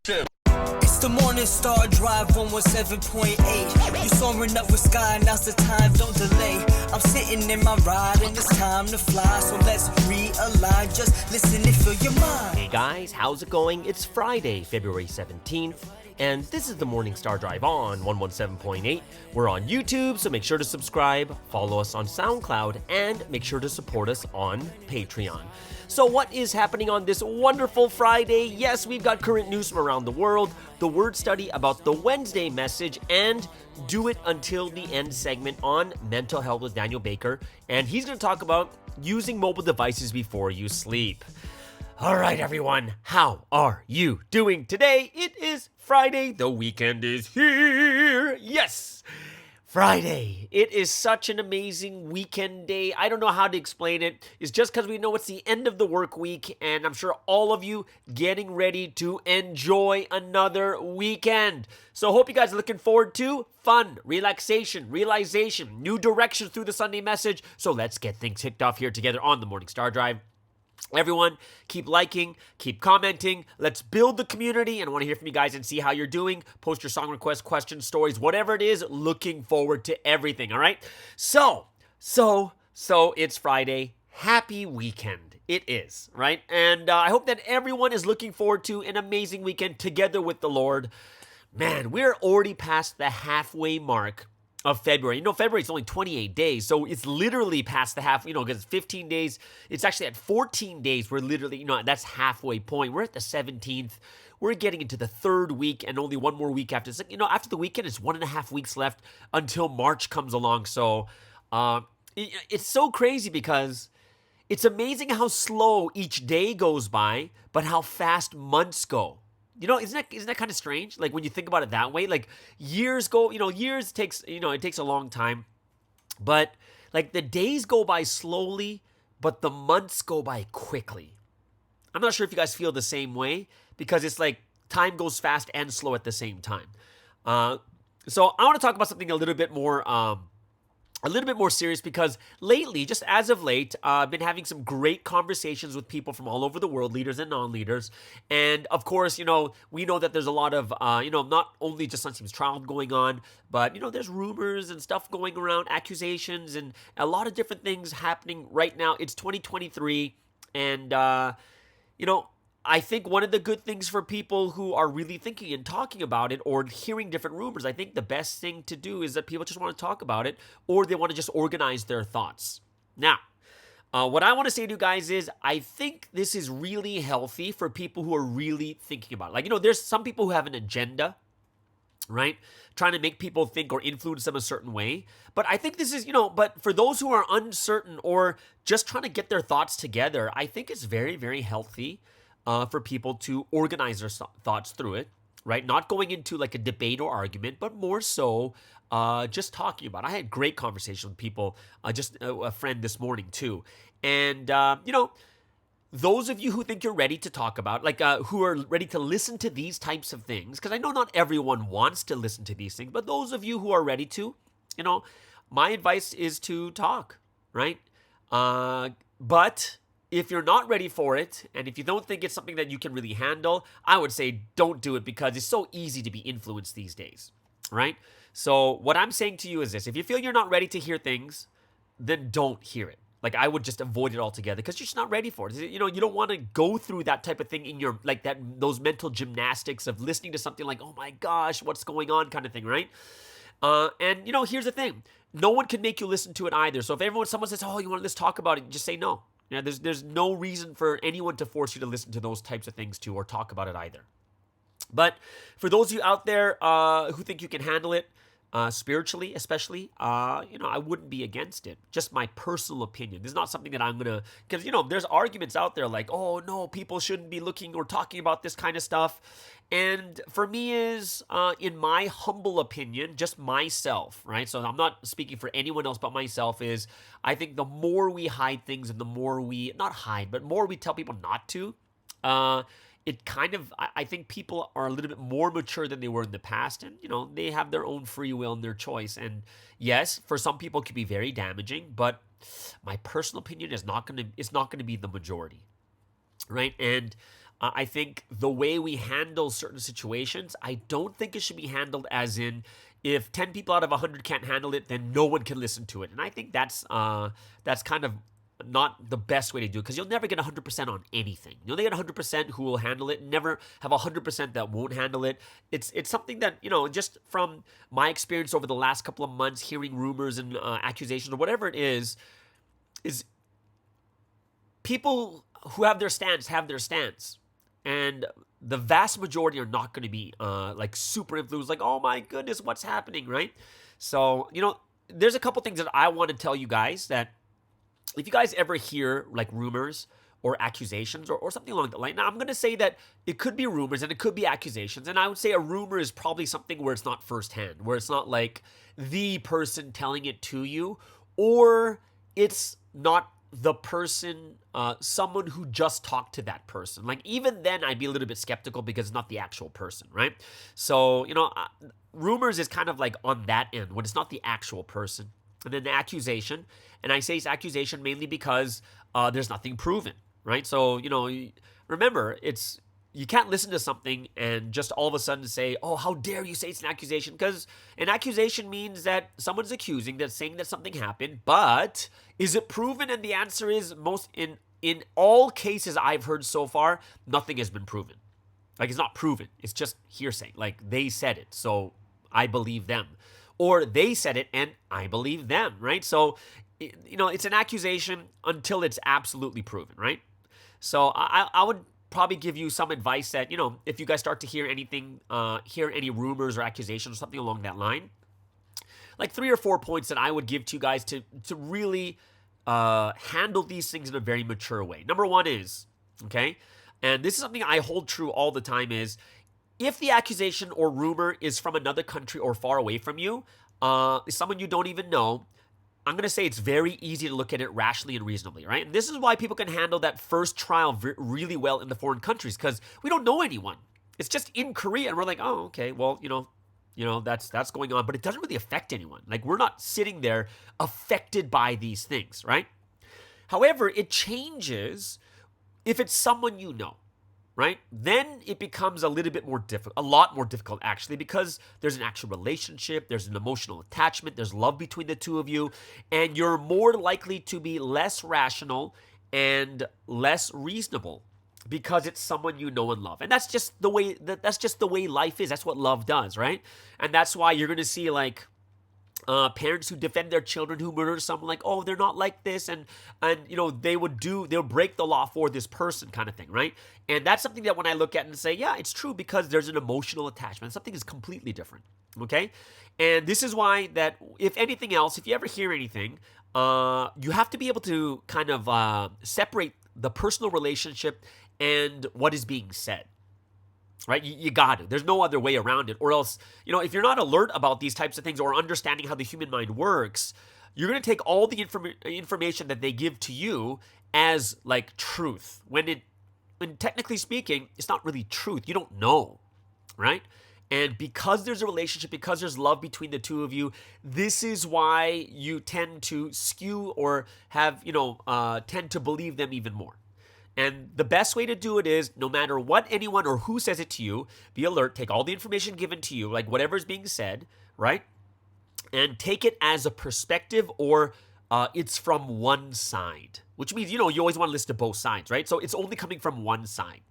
It's the Morning Star Drive 117.8. You soaring up with sky, now's the time, don't delay. I'm sitting in my ride and it's time to fly. So let's realign, just listen and fill your mind. Hey guys, how's it going? It's Friday, February 17th, and this is the Morning Star Drive on 117.8. We're on YouTube, so make sure to subscribe, follow us on SoundCloud, and make sure to support us on Patreon. So what is happening on this wonderful Friday? Yes, we've got current news from around the world, the word study about the Wednesday message, and Do It Until the End segment on mental health with Daniel Baker. And he's going to talk about using mobile devices before you sleep. All right, everyone, how are you doing today? It is Friday. The weekend is here. Yes, Friday. It is such an amazing weekend day. I don't know how to explain it. It's just because we know it's the end of the work week, and I'm sure all of you getting ready to enjoy another weekend. So hope you guys are looking forward to fun, relaxation, realization, new directions through the Sunday message. So let's get things kicked off here together on the Morning Star Drive. Everyone, keep liking, keep commenting. Let's build the community, and I want to hear from you guys and see how you're doing. Post your song requests, questions, stories, whatever it is. Looking forward to everything, all right? So it's Friday. Happy weekend. It is, right? And I hope that everyone is looking forward to an amazing weekend together with the Lord. Man, we're already past the halfway mark of February. You know, February is only 28 days, so it's literally past the half, because it's 15 days. It's actually at 14 days. We're literally, that's halfway point. We're at the 17th. We're getting into the third week and only one more week after. After the weekend, it's 1.5 weeks left until March comes along. So it's so crazy because it's amazing how slow each day goes by, but how fast months go. Isn't that kind of strange? Like when you think about it that way, like years go, years takes, it takes a long time, but like the days go by slowly, but the months go by quickly. I'm not sure if you guys feel the same way because it's like time goes fast and slow at the same time. So I want to talk about something a little bit more serious because lately, just as of late, I've been having some great conversations with people from all over the world, leaders and non-leaders. And of course, we know that there's a lot of, not only just sometimes trial going on, but, there's rumors and stuff going around, accusations, and a lot of different things happening right now. It's 2023. And, I think one of the good things for people who are really thinking and talking about it or hearing different rumors, I think the best thing to do is that people just want to talk about it or they want to just organize their thoughts. Now, what I want to say to you guys is I think this is really healthy for people who are really thinking about it. Like, there's some people who have an agenda, right? Trying to make people think or influence them a certain way. But I think this is, but for those who are uncertain or just trying to get their thoughts together, I think it's very, very healthy for people to organize their thoughts through it, right? Not going into like a debate or argument, but more so just talking about it. I had great conversation with people, just a friend this morning too. And, those of you who think you're ready to talk about, like who are ready to listen to these types of things, because I know not everyone wants to listen to these things, but those of you who are ready to, my advice is to talk, right? But if you're not ready for it, and if you don't think it's something that you can really handle, I would say don't do it because it's so easy to be influenced these days, right? So what I'm saying to you is this. If you feel you're not ready to hear things, then don't hear it. Like I would just avoid it altogether because you're just not ready for it. You don't want to go through that type of thing in your, like those mental gymnastics of listening to something like, oh my gosh, what's going on kind of thing, right? And here's the thing. No one can make you listen to it either. So if someone says, oh, let's talk about it, just say no. There's no reason for anyone to force you to listen to those types of things too or talk about it either. But for those of you out there who think you can handle it, spiritually especially, I wouldn't be against it. Just my personal opinion. This is not something that I'm going to, because, there's arguments out there like, oh, no, people shouldn't be looking or talking about this kind of stuff. And for me is, in my humble opinion, just myself, right? So I'm not speaking for anyone else but myself is, I think the more we hide things and the more we, not hide, but more we tell people not to, it kind of, I think people are a little bit more mature than they were in the past, and they have their own free will and their choice. And yes, for some people it can be very damaging, but my personal opinion is not going to be the majority, right? And I think the way we handle certain situations, I don't think it should be handled as in if 10 people out of 100 can't handle it, then no one can listen to it. And I think that's kind of not the best way to do it, because you'll never get 100% on anything. You'll get 100% who will handle it, never have 100% that won't handle it. It's something that, just from my experience over the last couple of months, hearing rumors and accusations or whatever it is people who have their stance. And the vast majority are not going to be like super influenced, like, oh my goodness, what's happening, right? So, there's a couple things that I want to tell you guys, that if you guys ever hear like rumors or accusations or something along that line, now I'm going to say that it could be rumors and it could be accusations. And I would say a rumor is probably something where it's not firsthand, where it's not like the person telling it to you, or it's not the person, someone who just talked to that person. Like, even then, I'd be a little bit skeptical because it's not the actual person, right? So, rumors is kind of like on that end, when it's not the actual person. And then the accusation, and I say it's accusation mainly because there's nothing proven, right? So, remember, you can't listen to something and just all of a sudden say, oh, how dare you say it's an accusation? Because an accusation means that someone's accusing, that's saying that something happened, but is it proven? And the answer is, in all cases I've heard so far, nothing has been proven. Like, it's not proven. It's just hearsay. Like, they said it, so I believe them. Or they said it and I believe them, right? So, it's an accusation until it's absolutely proven, right? So I would probably give you some advice that, if you guys start to hear anything, hear any rumors or accusations or something along that line, like 3 or 4 points that I would give to you guys to really handle these things in a very mature way. Number one is, okay, and this is something I hold true all the time, is if the accusation or rumor is from another country or far away from you, someone you don't even know, I'm going to say it's very easy to look at it rationally and reasonably, right? And this is why people can handle that first trial really well in the foreign countries, because we don't know anyone. It's just in Korea, and we're like, oh, okay, well, that's going on, but it doesn't really affect anyone. Like, we're not sitting there affected by these things, right? However, it changes if it's someone you know, right? Then it becomes a little bit more difficult, a lot more difficult actually, because there's an actual relationship, there's an emotional attachment, there's love between the two of you, and you're more likely to be less rational and less reasonable because it's someone you know and love. And that's just the way life is. That's what love does, right? And that's why you're going to see like parents who defend their children who murder someone, like, oh, they're not like this, and they'll break the law for this person, kind of thing, right? And that's something that when I look at and say, yeah, it's true, because there's an emotional attachment. Something is completely different, okay? And this is why that, if anything else, if you ever hear anything, you have to be able to kind of separate the personal relationship and what is being said. Right? You got to. There's no other way around it. Or else, if you're not alert about these types of things or understanding how the human mind works, you're going to take all the information that they give to you as like truth. When technically speaking, it's not really truth. You don't know, right? And because there's a relationship, because there's love between the two of you, this is why you tend to skew or have, tend to believe them even more. And the best way to do it is, no matter what anyone or who says it to you, be alert, take all the information given to you, like whatever is being said, right? And take it as a perspective, or it's from one side, which means, you always want to listen to both sides, right? So it's only coming from one side,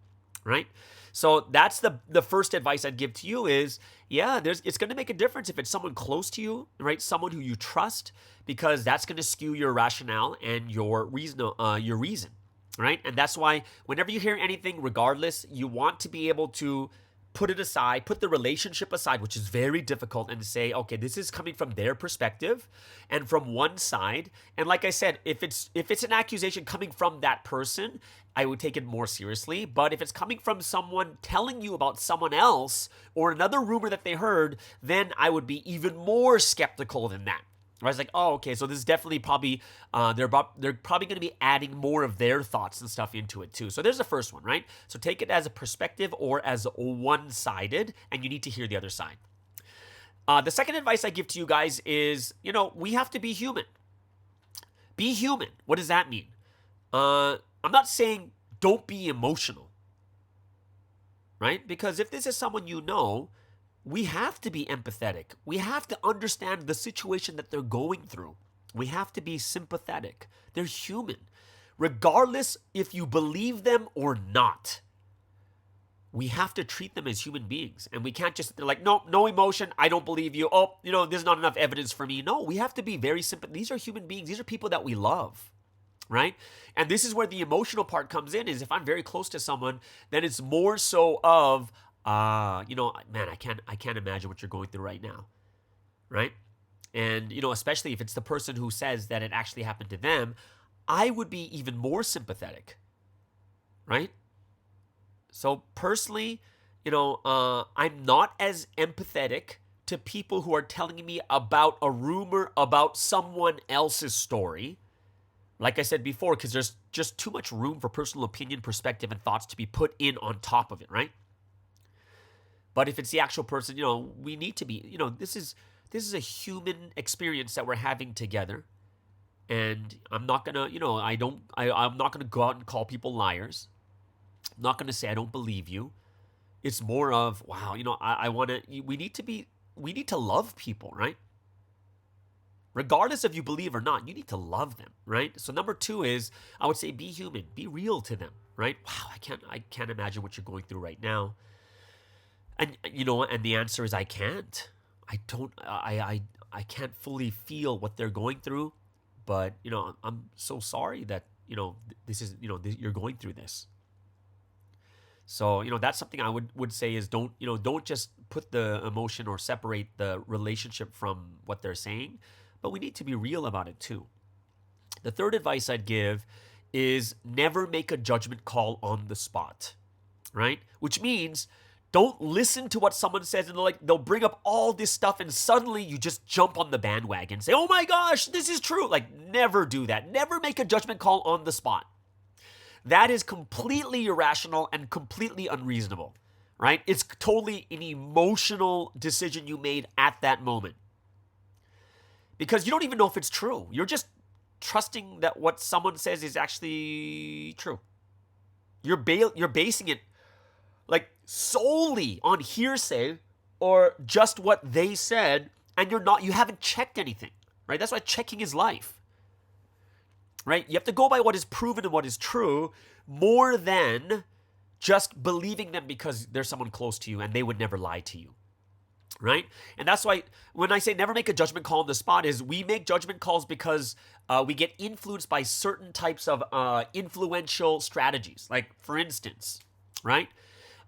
right? So that's the first advice I'd give to you is, yeah, it's going to make a difference if it's someone close to you, right? Someone who you trust, because that's going to skew your rationale and your reason. Right? And that's why whenever you hear anything, regardless, you want to be able to put it aside, put the relationship aside, which is very difficult, and say, okay, this is coming from their perspective and from one side. And like I said, if it's an accusation coming from that person, I would take it more seriously. But if it's coming from someone telling you about someone else or another rumor that they heard, then I would be even more skeptical than that. I was like, oh, okay, so this is definitely probably, they're probably going to be adding more of their thoughts and stuff into it too. So there's the first one, right? So take it as a perspective or as one-sided, and you need to hear the other side. The second advice I give to you guys is, we have to be human. Be human. What does that mean? I'm not saying don't be emotional, right? Because if this is someone you know, we have to be empathetic. We have to understand the situation that they're going through. We have to be sympathetic. They're human. Regardless if you believe them or not, we have to treat them as human beings. And we can't just, they're like, no emotion, I don't believe you. Oh, there's not enough evidence for me. No, we have to be very sympathetic. These are human beings. These are people that we love, right? And this is where the emotional part comes in, is if I'm very close to someone, then it's more so of, man, I can't imagine what you're going through right now, right? And, especially if it's the person who says that it actually happened to them, I would be even more sympathetic, right? So personally, I'm not as empathetic to people who are telling me about a rumor about someone else's story. Like I said before, because there's just too much room for personal opinion, perspective, and thoughts to be put in on top of it, right? But if it's the actual person, we need to be, this is a human experience that we're having together. And I'm not gonna, I'm not gonna go out and call people liars. I'm not gonna say I don't believe you. It's more of, wow, we need to love people, right? Regardless if you believe or not, you need to love them, right? So number 2 is, I would say, be human, be real to them, right? Wow, I can't imagine what you're going through right now. And and the answer is I can't. I can't fully feel what they're going through, but I'm so sorry that this is you're going through this. So that's something I would say is don't just put the emotion or separate the relationship from what they're saying, but we need to be real about it too. The third advice I'd give is never make a judgment call on the spot, right? Which means don't listen to what someone says and they'll bring up all this stuff and suddenly you just jump on the bandwagon and say, oh my gosh, this is true. Never do that. Never make a judgment call on the spot. That is completely irrational and completely unreasonable, right? It's totally an emotional decision you made at that moment. Because you don't even know if it's true. You're just trusting that what someone says is actually true. You're basing it solely on hearsay or just what they said, and you haven't checked anything, right? That's why checking is life, right? You have to go by what is proven and what is true more than just believing them because they're someone close to you and they would never lie to you, right? And that's why when I say never make a judgment call on the spot is we make judgment calls because we get influenced by certain types of influential strategies. Like, for instance, right?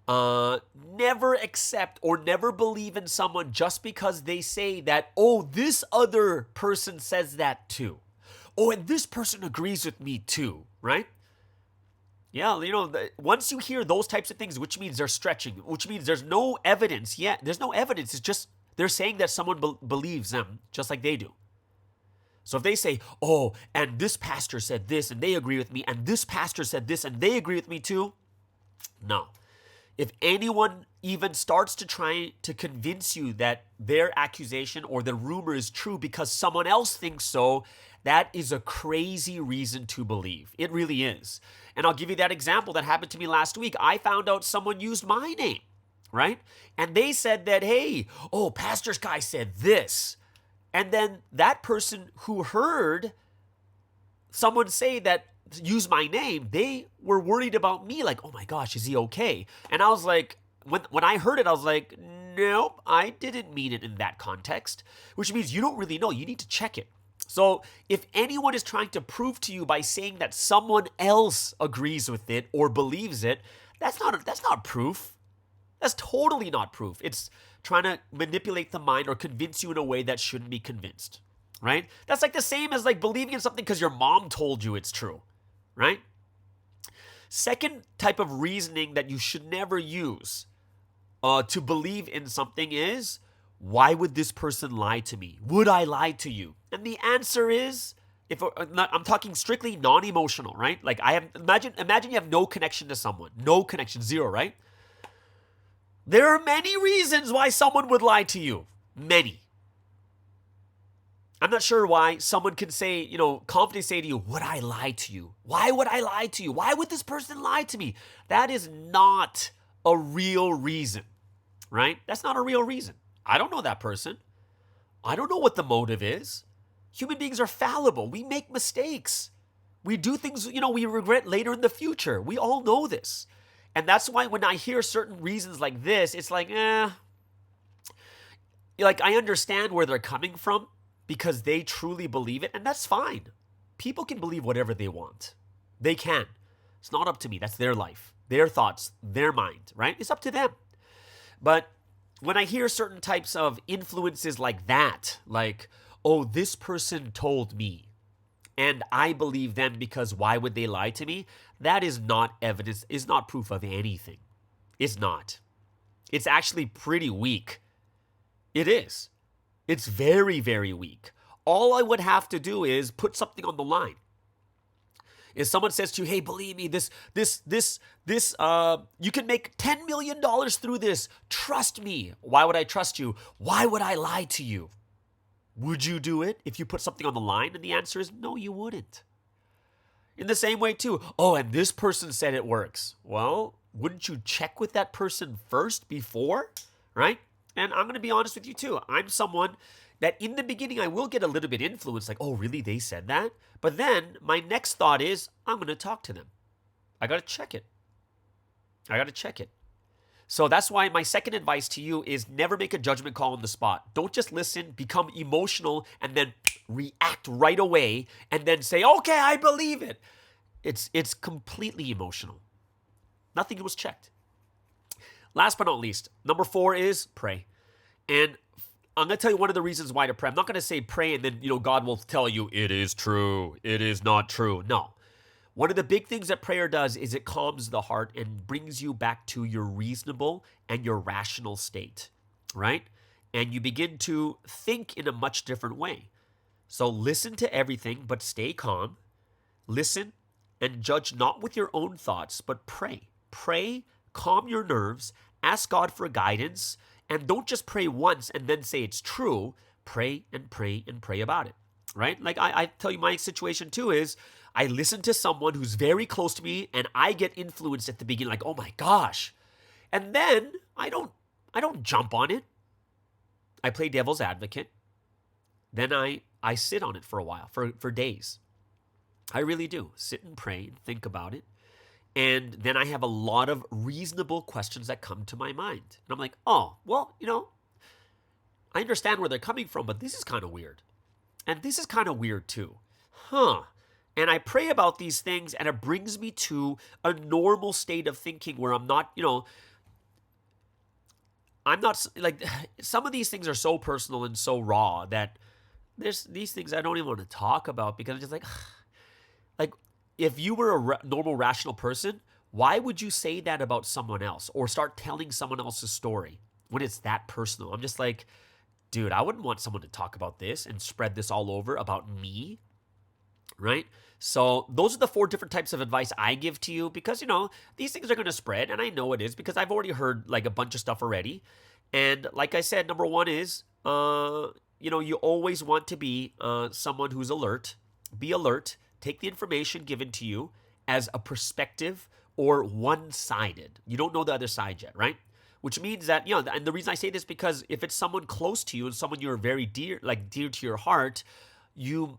Never accept or never believe in someone just because they say that, oh, this other person says that too. Oh, and this person agrees with me too, right? Yeah, once you hear those types of things, which means they're stretching, which means there's no evidence yet. There's no evidence. It's just they're saying that someone believes them just like they do. So if they say, oh, and this pastor said this and they agree with me, and this pastor said this and they agree with me too, no. If anyone even starts to try to convince you that their accusation or the rumor is true because someone else thinks so, that is a crazy reason to believe. It really is. And I'll give you that example that happened to me last week. I found out someone used my name, right? And they said that, hey, oh, Pastor Sky said this. And then that person who heard someone say that, use my name, they were worried about me, like, oh my gosh, is he okay? And I was like, when I heard it, I was like, nope, I didn't mean it in that context, which means you don't really know. You need to check it. So if anyone is trying to prove to you by saying that someone else agrees with it or believes it, that's not proof. That's totally not proof. It's trying to manipulate the mind or convince you in a way that shouldn't be convinced, right? That's like the same as believing in something because your mom told you it's true. Right? Second type of reasoning that you should never use to believe in something is, why would this person lie to me? Would I lie to you? And the answer is, I'm talking strictly non-emotional, right? Imagine you have no connection to someone, no connection, zero, right? There are many reasons why someone would lie to you, many. I'm not sure why someone can say, confidently say to you, would I lie to you? Why would I lie to you? Why would this person lie to me? That is not a real reason, right? That's not a real reason. I don't know that person. I don't know what the motive is. Human beings are fallible. We make mistakes. We do things, we regret later in the future. We all know this. And that's why when I hear certain reasons like this, it's like, like I understand where they're coming from because they truly believe it, and that's fine. People can believe whatever they want. They can. It's not up to me. That's their life, their thoughts, their mind, right? It's up to them. But when I hear certain types of influences like that, like, oh, this person told me, and I believe them because why would they lie to me? That is not evidence, is not proof of anything. It's not. It's actually pretty weak. It is. It's very, very weak. All I would have to do is put something on the line. If someone says to you, hey, believe me, you can make $10 million through this. Trust me. Why would I trust you? Why would I lie to you? Would you do it if you put something on the line? And the answer is no, you wouldn't. In the same way too, oh, and this person said it works. Well, wouldn't you check with that person first before, right? And I'm going to be honest with you too. I'm someone that in the beginning, I will get a little bit influenced, like, oh, really, they said that? But then my next thought is, I'm going to talk to them. I got to check it. So that's why my second advice to you is never make a judgment call on the spot. Don't just listen, become emotional, and then react right away, and then say, okay, I believe it. It's completely emotional. Nothing was checked. Last but not least, number 4 is pray. And I'm going to tell you one of the reasons why to pray. I'm not going to say pray and then, God will tell you it is true. It is not true. No. One of the big things that prayer does is it calms the heart and brings you back to your reasonable and your rational state, right? And you begin to think in a much different way. So listen to everything, but stay calm. Listen and judge not with your own thoughts, but pray. Pray, calm your nerves, ask God for guidance, and don't just pray once and then say it's true. Pray and pray and pray about it, right? Like I tell you my situation too is I listen to someone who's very close to me and I get influenced at the beginning like, oh my gosh. And then I don't jump on it. I play devil's advocate. Then I sit on it for a while, for days. I really do. Sit and pray and think about it. And then I have a lot of reasonable questions that come to my mind. And I'm like, oh, well, I understand where they're coming from, but this is kind of weird. And this is kind of weird too. And I pray about these things and it brings me to a normal state of thinking where I'm not, I'm not, like, some of these things are so personal and so raw that there's these things I don't even want to talk about because I'm just like, if you were a normal, rational person, why would you say that about someone else or start telling someone else's story when it's that personal? I'm just like, dude, I wouldn't want someone to talk about this and spread this all over about me, right? So those are the 4 different types of advice I give to you because, these things are going to spread, and I know it is because I've already heard like a bunch of stuff already. And like I said, number 1 is, you always want to be someone who's alert. Be alert. Take the information given to you as a perspective or one-sided. You don't know the other side yet, right? Which means that, and the reason I say this because if it's someone close to you and someone you're very dear to your heart, you're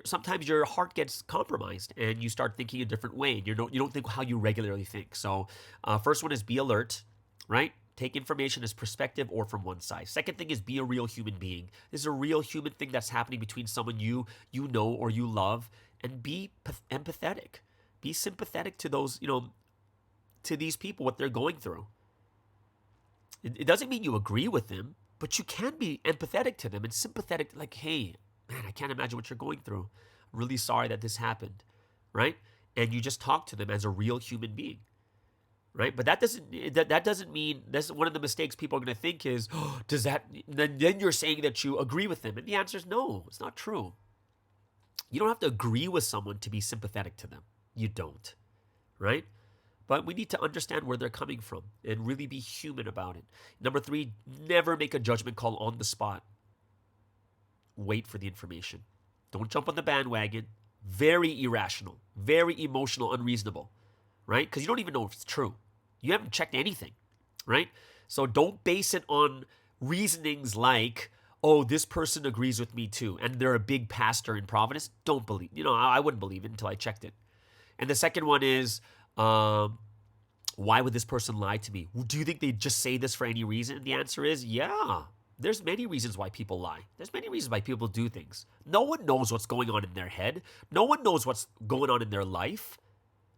sometimes your heart gets compromised and you start thinking a different way. And you don't think how you regularly think. So first one is be alert, right? Take information as perspective or from one side. Second thing is be a real human being. This is a real human thing that's happening between someone you know or you love. And be empathetic. Be sympathetic to those, to these people, what they're going through. It doesn't mean you agree with them, but you can be empathetic to them and sympathetic. Like, hey, man, I can't imagine what you're going through. I'm really sorry that this happened, right? And you just talk to them as a real human being, right? But that doesn't mean, that's one of the mistakes people are going to think is, oh, does that, then you're saying that you agree with them. And the answer is no, it's not true. You don't have to agree with someone to be sympathetic to them. You don't, right? But we need to understand where they're coming from and really be human about it. Number 3, never make a judgment call on the spot. Wait for the information. Don't jump on the bandwagon. Very irrational, very emotional, unreasonable, right? Because you don't even know if it's true. You haven't checked anything, right? So don't base it on reasonings like, oh, this person agrees with me too, and they're a big pastor in Providence. Don't believe, I wouldn't believe it until I checked it. And the second one is, why would this person lie to me? Do you think they just say this for any reason? And the answer is, yeah. There's many reasons why people lie. There's many reasons why people do things. No one knows what's going on in their head. No one knows what's going on in their life.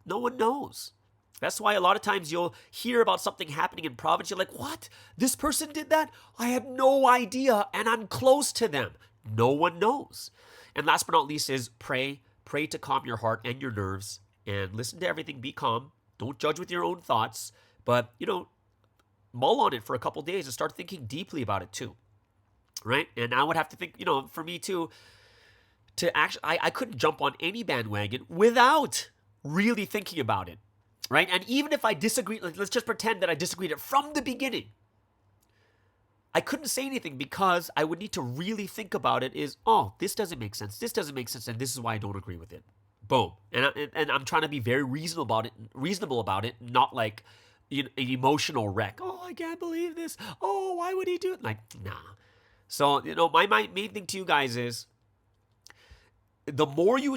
No one knows. That's why a lot of times you'll hear about something happening in Providence. You're like, what? This person did that? I had no idea, and I'm close to them. No one knows. And last but not least is pray. Pray to calm your heart and your nerves, and listen to everything. Be calm. Don't judge with your own thoughts, but, mull on it for a couple days and start thinking deeply about it too, right? And I would have to think, for me too, to actually, I couldn't jump on any bandwagon without really thinking about it, right? And even if I disagree, let's just pretend that I disagreed it from the beginning. I couldn't say anything because I would need to really think about it oh, this doesn't make sense. This doesn't make sense. And this is why I don't agree with it. Boom. And I'm trying to be very reasonable about it, not like an emotional wreck. Oh, I can't believe this. Oh, why would he do it? Like, nah. So, my main thing to you guys is the more you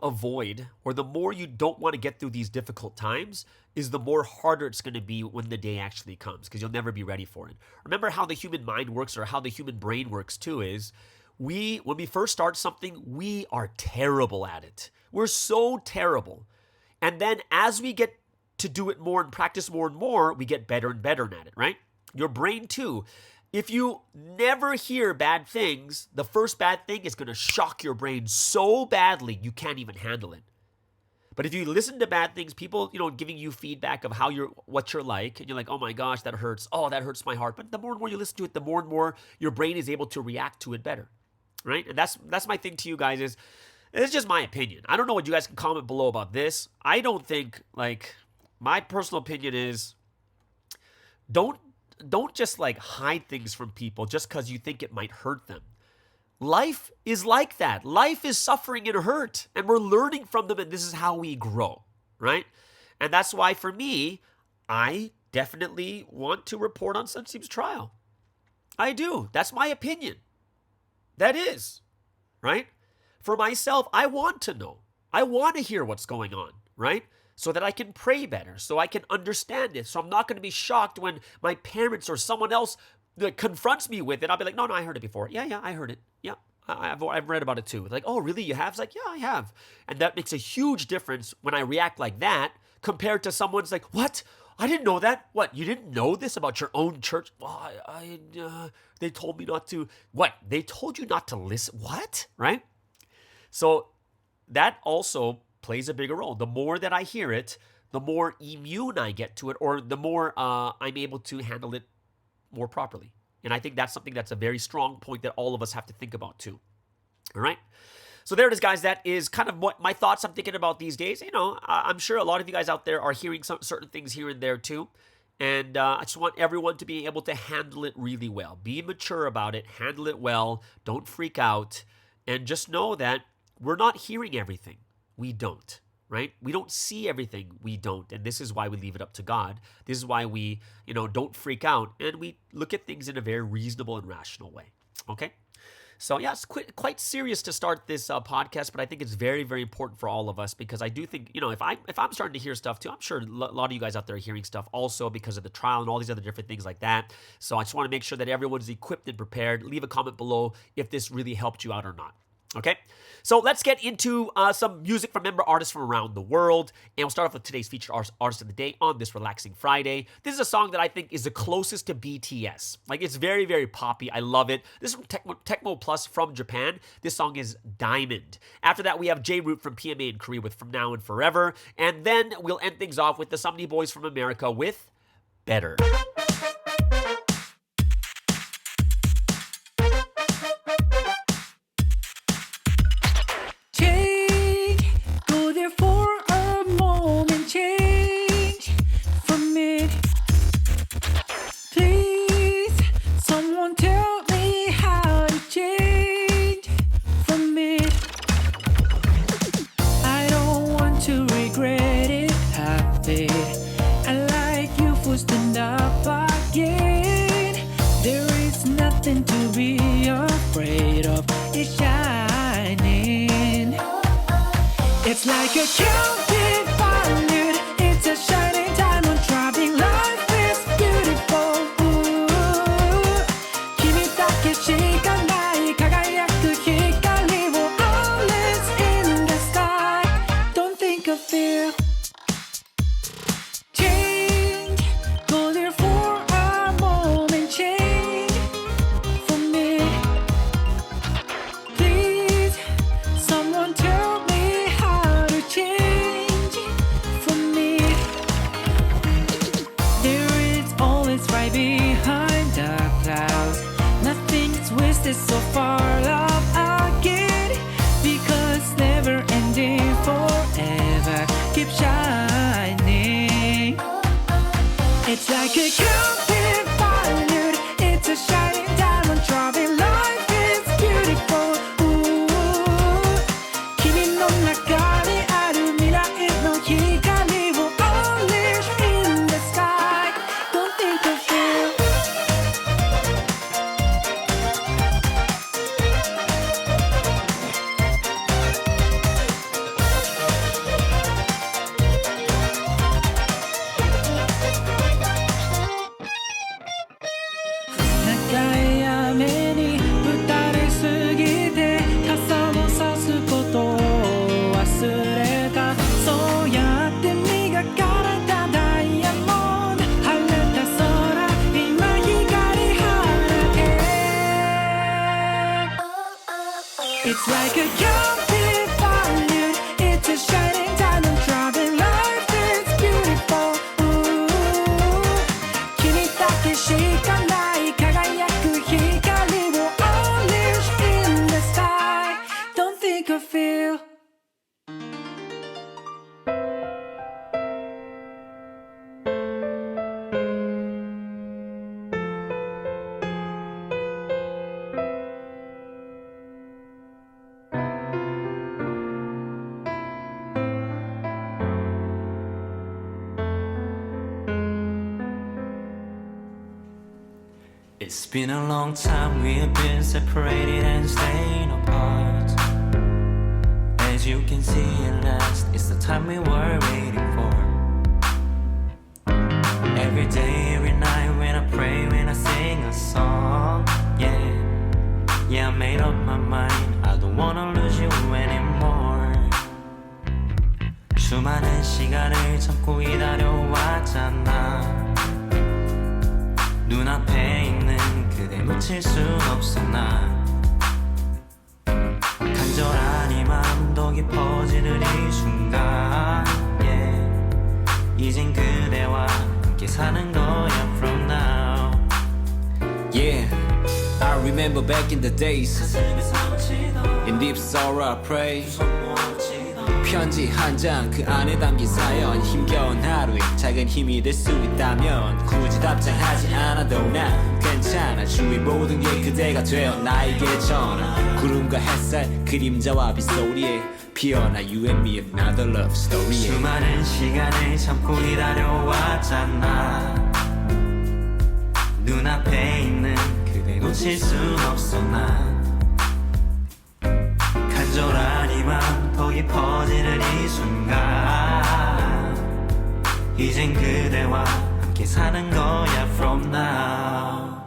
avoid, or the more you don't want to get through these difficult times, is the more harder it's going to be when the day actually comes, because you'll never be ready for it. Remember how the human mind works, or how the human brain works too, is when we first start something, we are terrible at it. We're so terrible. And then as we get to do it more and practice more and more, we get better and better at it, right? Your brain too. If you never hear bad things, the first bad thing is going to shock your brain so badly you can't even handle it. But if you listen to bad things, people, giving you feedback of what you're like, and you're like, oh my gosh, that hurts. Oh, that hurts my heart. But the more and more you listen to it, the more and more your brain is able to react to it better, right? And that's my thing to you guys is, it's just my opinion. I don't know what you guys can comment below about this. I don't think, my personal opinion is, don't just hide things from people just because you think it might hurt them. Life is like that. Life is suffering and hurt, and we're learning from them, and this is how we grow, right? And that's why, for me, I definitely want to report on Sunseem's trial. I do. That's my opinion. That is, right? For myself, I want to know. I want to hear what's going on, right? So that I can pray better, so I can understand it. So I'm not going to be shocked when my parents or someone else confronts me with it. I'll be like, no, I heard it before. Yeah, I heard it. Yeah, I've read about it too. Like, oh, really? You have? It's like, yeah, I have. And that makes a huge difference when I react like that compared to someone's like, what? I didn't know that. What? You didn't know this about your own church? Well, they told me not to. What? They told you not to listen? What? Right? So that also plays a bigger role. The more that I hear it, the more immune I get to it, or the more I'm able to handle it more properly. And I think that's something that's a very strong point that all of us have to think about too. All right? So there it is, guys. That is kind of what my thoughts I'm thinking about these days. I'm sure a lot of you guys out there are hearing some certain things here and there too. And I just want everyone to be able to handle it really well. Be mature about it. Handle it well. Don't freak out. And just know that we're not hearing everything. We don't, right? We don't see everything. We don't. And this is why we leave it up to God. This is why we, don't freak out, and we look at things in a very reasonable and rational way. Okay? So yeah, it's quite serious to start this podcast, but I think it's very, very important for all of us, because I do think, if I'm starting to hear stuff too, I'm sure a lot of you guys out there are hearing stuff also because of the trial and all these other different things like that. So I just want to make sure that everyone's equipped and prepared. Leave a comment below if this really helped you out or not. Okay, so let's get into some music from member artists from around the world. And we'll start off with today's featured artist of the day on this relaxing Friday. This is a song that I think is the closest to BTS. It's very, very poppy. I love it. This is from Tecmo Plus from Japan. This song is Diamond. After that, we have J-Root from PMA in Korea with From Now and Forever. And then we'll end things off with the Somni Boys from America with Better. I don't want to regret it. I shining. It's like a can't be valued. It's a shining diamond driving. Life is beautiful.君だけしかない輝く光を All is in the sky. Don't think of fear. Change, go there for a moment. Change for me. Please, someone tell me how to change for me. There is always right behind the clouds. Nothing's wasted so far. Love again, because never ending forever. Keep shining. It's like a can't be valued. It's a shining diamond driving. Life is beautiful. 君の中にある未来の光を unleash in the sky. Don't think of fear. 나가의雨に打たれすぎて傘もさすことを忘れた。そうやって磨かれたダイヤモンド。晴れた空今光放て It's like a can't be valued. It's a shining diamond driving. Life is beautiful. 君だけしかない輝く光を unleash in the sky. Don't think of fear. It's been a long time we've been separated and staying apart. As you can see at last, it's the time we were waiting for. Every day, every night when I pray, when I sing a song. Yeah, I made up my mind, I don't wanna lose you anymore. 수많은 시간을 참고 기다려왔잖아. 눈앞에 있는 그대 놓칠 순 없어 나. 간절한 이 마음 더 깊어지는 이 순간. 이젠 그대와 함께 사는 거야 from now. Yeah, I remember back in the days. 가슴이 사무치던 In deep sorrow I pray. 손모치던 편지 한 장 그 안에 담긴 사연. 힘겨운 하루에 작은 힘이 될 수 있다면 굳이 답장하지 않아도 난 괜찮아. 주위 모든 게 그대가 되어 나에게 전화. 구름과 햇살 그림자와 빗소리에 피어나 You and me another love story. 수많은 시간을 참고 기다려왔잖아. 눈앞에 있는 그대 놓칠 순 없어 난. 간절한 이 맘 더 깊어지는 이 순간. 이젠 그대와 함께 사는 거야 from now.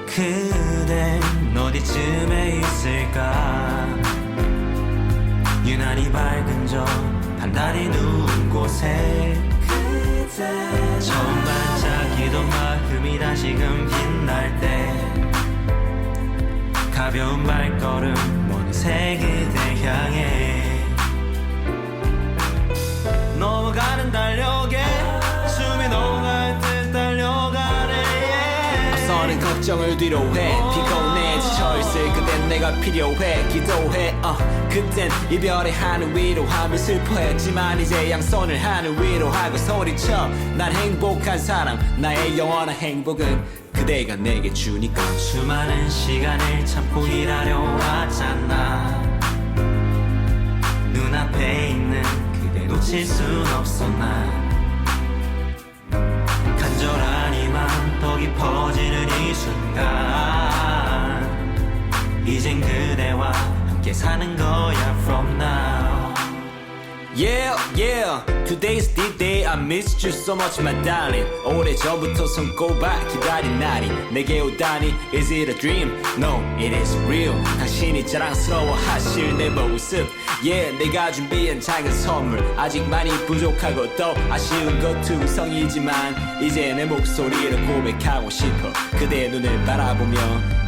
그댄 어디쯤에 있을까. 유난히 밝은 저 반달이 누운 곳에 그대 처음 반짝이던 마음이 다시금 빛날 때 가벼운 발걸음 어느새 그대 향해 넘어가는 달력에 숨이 넘어갈 듯 달려가네. 앞서는 걱정을 뒤로 해. 피곤해 지쳐있을 그땐 내가 필요해. 기도해 그땐 이별의 하늘 위로하며 슬퍼했지만 이제 양손을 하늘 위로 하고 소리쳐. 난 행복한 사람. 나의 영원한 행복은 그대가 내게 주니까 수많은 시간을 참고 일하려 왔잖아 눈앞에 있는 그대 놓칠 순 없어 난 간절한 이맘 더 깊어지는 이 순간 이젠 그대와 함께 사는 거야 from now Yeah, yeah, today's the day I missed you so much my darling 오래전부터 손꼽아 기다린 날이 내게 오다니 Is it a dream? No, it is real 당신이 자랑스러워하실 내 모습 Yeah, 내가 준비한 작은 선물 아직 많이 부족하고 또 아쉬운 것 투성이지만 이제 내 목소리를 고백하고 싶어 그대의 눈을 바라보며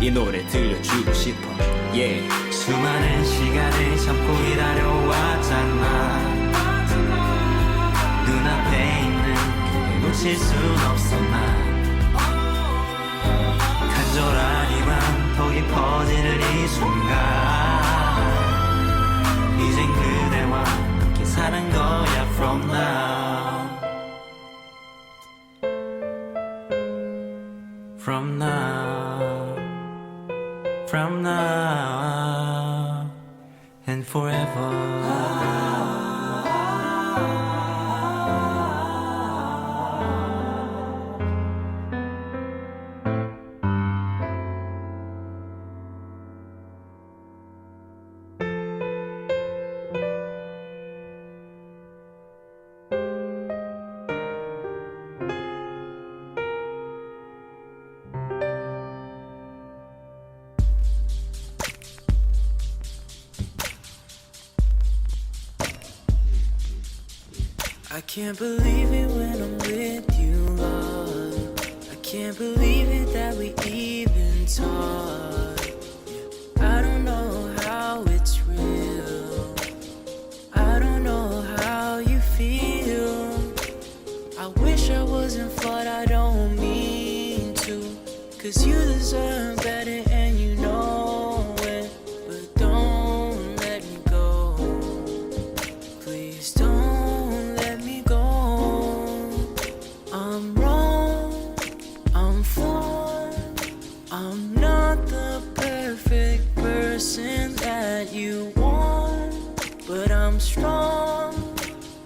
이 노래 들려주고 싶어 Yeah 수많은 시간을 참고 기다려 왔잖아 눈앞에 있는 그대 놓칠 순 없어 난 간절한 이맘 더 깊어지는 이 순간 이젠 그대와 함께 사는 거야 from now From now From now and forever I can't believe it when I'm with you, love. I can't believe it that we even talk. I don't know how it's real. I don't know how you feel. I wish I wasn't flawed, I don't mean to. 'Cause you deserve better and you know it. But don't let me go. Please don't. I'm wrong, I'm flawed, I'm not the perfect person that you want, but I'm strong,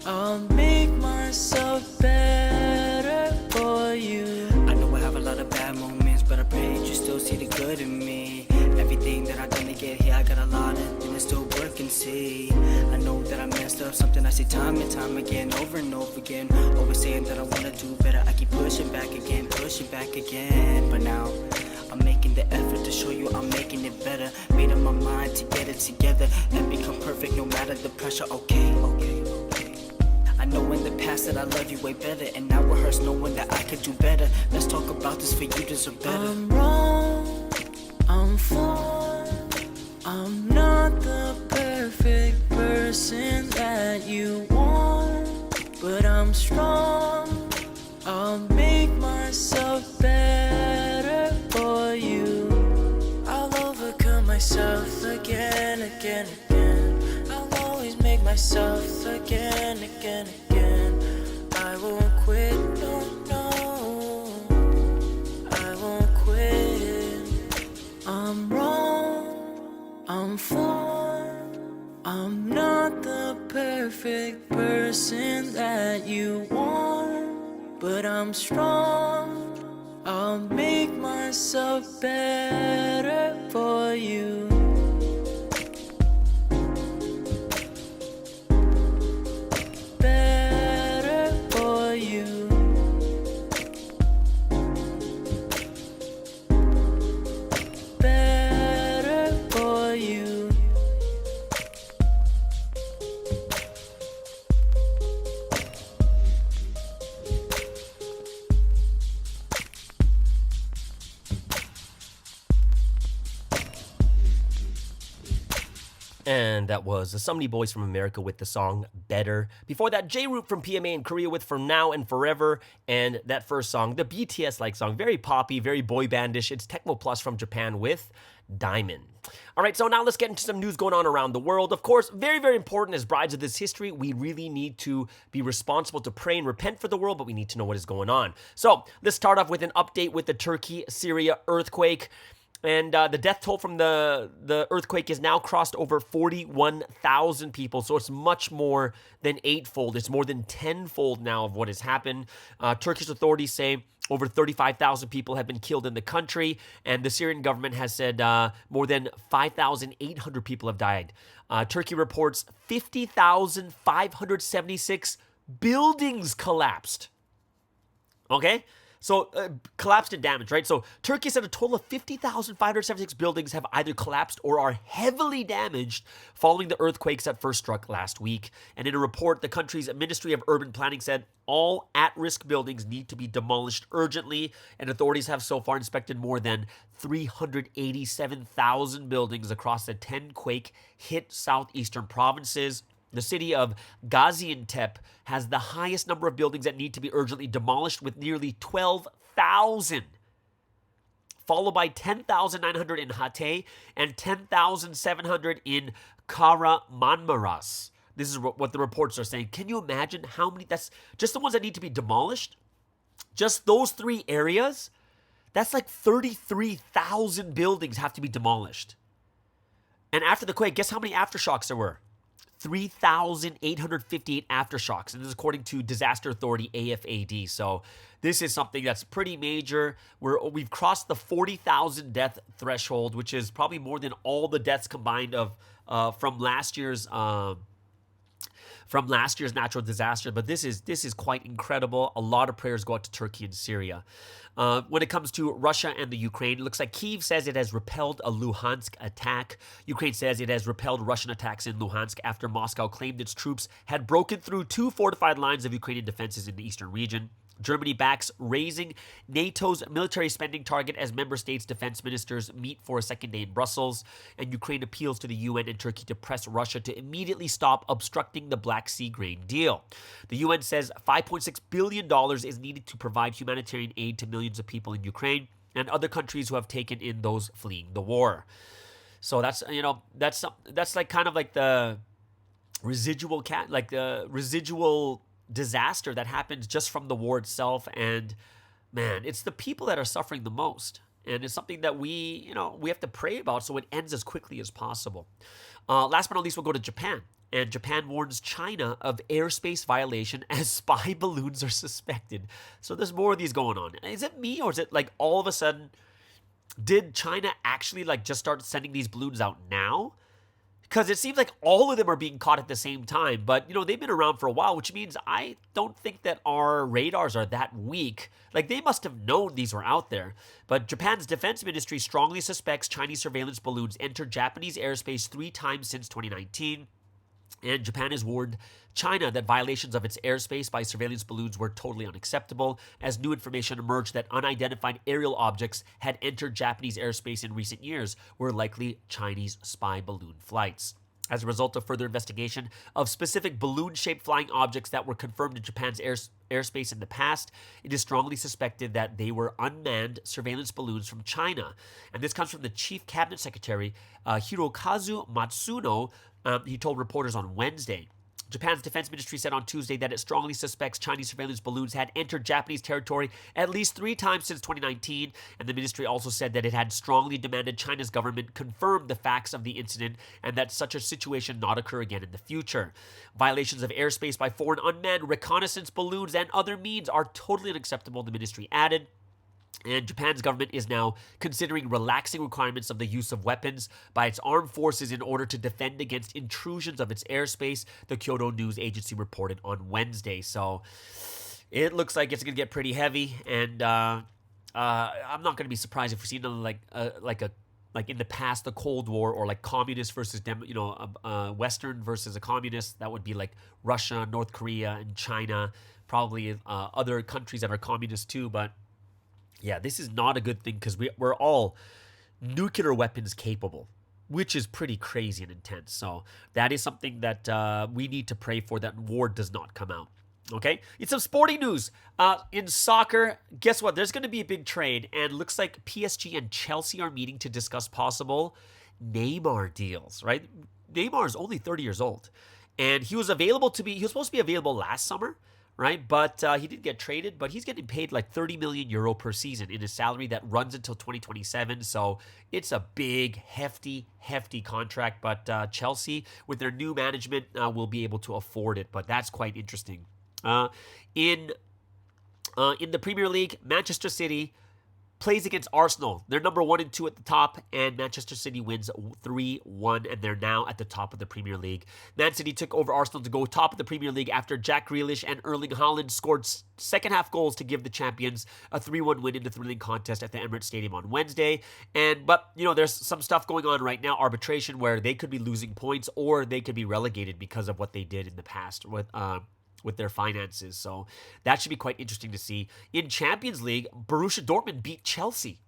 I'll make myself better for you. I know I have a lot of bad moments, but I pray you still see the good in me. Everything that I've done to get here, I got a lot of things still working, see. I know that I messed up, something I say time and time again, over and over again. Always saying that I wanna do better, I keep pushing back again. But now, I'm making the effort to show you I'm making it better. Made up my mind to get it together and become perfect no matter the pressure, okay. I know in the past that I love you way better, and now it hurts knowing that I could do better. Let's talk about this for you deserve better. I'm wrong, I'm flawed, I'm not the perfect person that you want, but I'm strong, I'll make myself better for you. I'll overcome myself again. I'll always make myself again. I won't quit, no, I won't quit. I'm wrong, I'm flawed, I'm not the perfect person that you want, but I'm strong, I'll make myself better for you. Better for you. Better for you. And that was the Sumney Boys from America with the song Better. Before that, J-Root from PMA in Korea with For Now and Forever. And that first song, the BTS-like song, very poppy, very boy bandish. It's Tecmo Plus from Japan with Diamond. All right, so now let's get into some news going on around the world. Of course, very, very important as brides of this history, we really need to be responsible to pray and repent for the world, but we need to know what is going on. So let's start off with an update with the Turkey-Syria earthquake. And the death toll from the earthquake is now crossed over 41,000 people. So it's much more than eightfold. It's more than tenfold now of what has happened. Turkish authorities say over 35,000 people have been killed in the country. And the Syrian government has said more than 5,800 people have died. Turkey reports 50,576 buildings collapsed. Okay? So collapsed and damaged, right? So Turkey said a total of 50,576 buildings have either collapsed or are heavily damaged following the earthquakes that first struck last week. And in a report, the country's Ministry of Urban Planning said all at-risk buildings need to be demolished urgently, and authorities have so far inspected more than 387,000 buildings across the 10 quake-hit southeastern provinces. The city of Gaziantep has the highest number of buildings that need to be urgently demolished, with nearly 12,000, followed by 10,900 in Hatay and 10,700 in Kahramanmaraş. This is what the reports are saying. Can you imagine how many? That's just the ones that need to be demolished. Just those three areas, that's like 33,000 buildings have to be demolished. And after the quake, guess how many aftershocks there were? 3,858 aftershocks, and this is according to disaster authority AFAD. So this is something that's pretty major. We've crossed the 40,000 death threshold, which is probably more than all the deaths combined from last year's natural disaster. But this is quite incredible. A lot of prayers go out to Turkey and Syria. When it comes to Russia and the Ukraine, it looks like Kyiv says it has repelled a Luhansk attack. Ukraine says it has repelled Russian attacks in Luhansk after Moscow claimed its troops had broken through two fortified lines of Ukrainian defenses in the eastern region. Germany backs raising NATO's military spending target as member states' defense ministers meet for a second day in Brussels. And Ukraine appeals to the UN and Turkey to press Russia to immediately stop obstructing the Black Sea grain deal. The UN says $5.6 billion is needed to provide humanitarian aid to millions of people in Ukraine and other countries who have taken in those fleeing the war. So that's like kind of like the residual disaster that happens just from the war itself. And man, it's the people that are suffering the most, and it's something that we have to pray about so it ends as quickly as possible. Last but not least, we'll go to Japan, and Japan warns China of airspace violation as spy balloons are suspected. So there's more of these going on. Is it me, or is it like all of a sudden did China actually like just start sending these balloons out now? Because it seems like all of them are being caught at the same time. But, they've been around for a while, which means I don't think that our radars are that weak. Like, they must have known these were out there. But Japan's defense ministry strongly suspects Chinese surveillance balloons entered Japanese airspace 3 times since 2019. And Japan has warned China that violations of its airspace by surveillance balloons were totally unacceptable, as new information emerged that unidentified aerial objects had entered Japanese airspace in recent years were likely Chinese spy balloon flights. As a result of further investigation of specific balloon-shaped flying objects that were confirmed in Japan's airspace in the past, it is strongly suspected that they were unmanned surveillance balloons from China. And this comes from the Chief Cabinet Secretary, Hirokazu Matsuno. He told reporters on Wednesday. Japan's defense ministry said on Tuesday that it strongly suspects Chinese surveillance balloons had entered Japanese territory at least 3 times since 2019, and the ministry also said that it had strongly demanded China's government confirm the facts of the incident and that such a situation not occur again in the future. Violations of airspace by foreign unmanned reconnaissance balloons and other means are totally unacceptable, the ministry added. And Japan's government is now considering relaxing requirements of the use of weapons by its armed forces in order to defend against intrusions of its airspace, the Kyodo News Agency reported on Wednesday. So it looks like it's going to get pretty heavy, and I'm not going to be surprised if we see another like in the past, the Cold War, or like communist versus Western versus a communist. That would be like Russia, North Korea, and China, probably other countries that are communist too, but yeah, this is not a good thing because we're all nuclear weapons capable. which is pretty crazy and intense. So that is something that we need to pray for, that war does not come out. Okay, it's some sporting news. In soccer, guess what? There's going to be a big trade, and looks like PSG and Chelsea are meeting to discuss possible Neymar deals, right? Neymar is only 30 years old, and he was supposed to be available last summer, right? But he didn't get traded, but he's getting paid like 30 million euro per season in a salary that runs until 2027. So it's a big, hefty contract, but Chelsea, with their new management, will be able to afford it, but that's quite interesting. In the Premier League, Manchester City plays against Arsenal. They're number 1 and 2 at the top, and Manchester City wins 3-1, and they're now at the top of the Premier League. Man City took over Arsenal to go top of the Premier League after Jack Grealish and Erling Haaland scored second half goals to give the champions a 3-1 win in the thrilling contest at the Emirates Stadium on Wednesday. But there's some stuff going on right now, arbitration, where they could be losing points or they could be relegated because of what they did in the past with their finances. So that should be quite interesting to see. In Champions League, Borussia Dortmund beat Chelsea,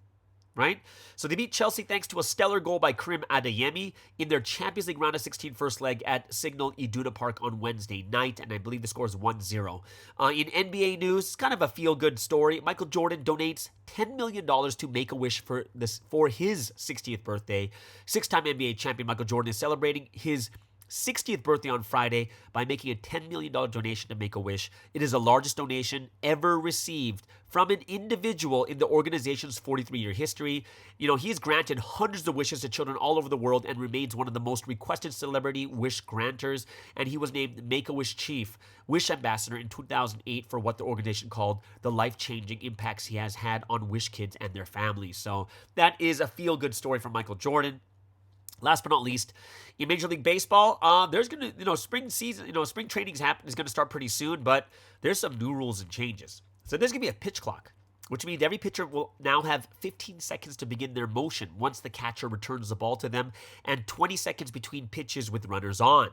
right? So they beat Chelsea thanks to a stellar goal by Karim Adeyemi in their Champions League round of 16 first leg at Signal Iduna Park on Wednesday night, and I believe the score is 1-0. In NBA news, it's kind of a feel-good story. Michael Jordan donates $10 million to Make-A-Wish for his 60th birthday. Six-time NBA champion Michael Jordan is celebrating his 60th birthday on Friday by making a $10 million donation to Make-A-Wish. It is the largest donation ever received from an individual in the organization's 43-year history. He's granted hundreds of wishes to children all over the world and remains one of the most requested celebrity wish granters. And he was named Make-A-Wish Chief Wish Ambassador in 2008 for what the organization called the life-changing impacts he has had on Wish kids and their families. So that is a feel-good story from Michael Jordan. Last but not least, in Major League Baseball, there's going to, spring season, spring training's is going to start pretty soon, but there's some new rules and changes. So there's going to be a pitch clock, which means every pitcher will now have 15 seconds to begin their motion once the catcher returns the ball to them, and 20 seconds between pitches with runners on.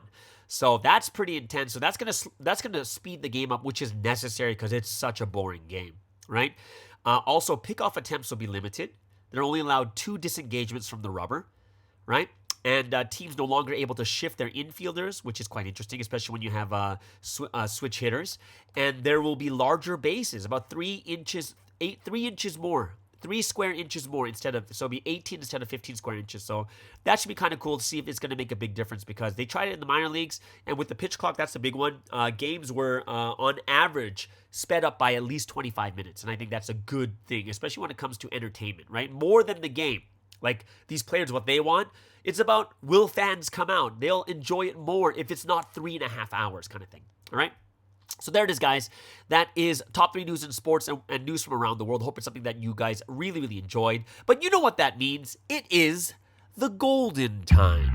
So that's pretty intense. So that's going to speed the game up, which is necessary because it's such a boring game, right? Also, pickoff attempts will be limited. They're only allowed 2 disengagements from the rubber, right? And teams no longer able to shift their infielders, which is quite interesting, especially when you have switch hitters. And there will be larger bases, about 3 square inches more so it'll be 18 instead of 15 square inches. So that should be kind of cool to see if it's going to make a big difference, because they tried it in the minor leagues, and with the pitch clock, that's the big one. Games were on average sped up by at least 25 minutes, and I think that's a good thing, especially when it comes to entertainment, right? More than the game. Like, these players, what they want, it's about, will fans come out? They'll enjoy it more if it's not 3.5 hours kind of thing. All right? So there it is, guys. That is top 3 news in sports and news from around the world. Hope it's something that you guys really, really enjoyed. But you know what that means. It is the golden time.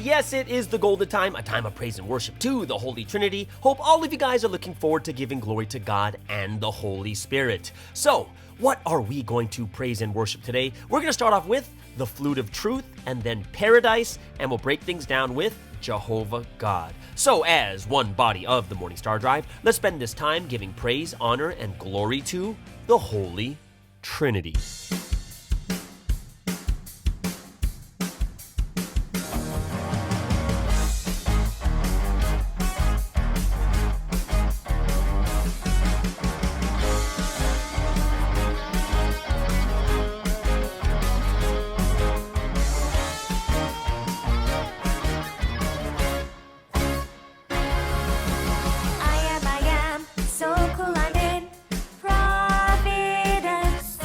Yes, it is the golden time, a time of praise and worship to the Holy Trinity. Hope all of you guys are looking forward to giving glory to God and the Holy Spirit. So, what are we going to praise and worship today? We're going to start off with the Flute of Truth, and then Paradise, and we'll break things down with Jehovah God. So, as one body of the Morning Star Drive, let's spend this time giving praise, honor, and glory to the Holy Trinity. So cool I'm in Providence.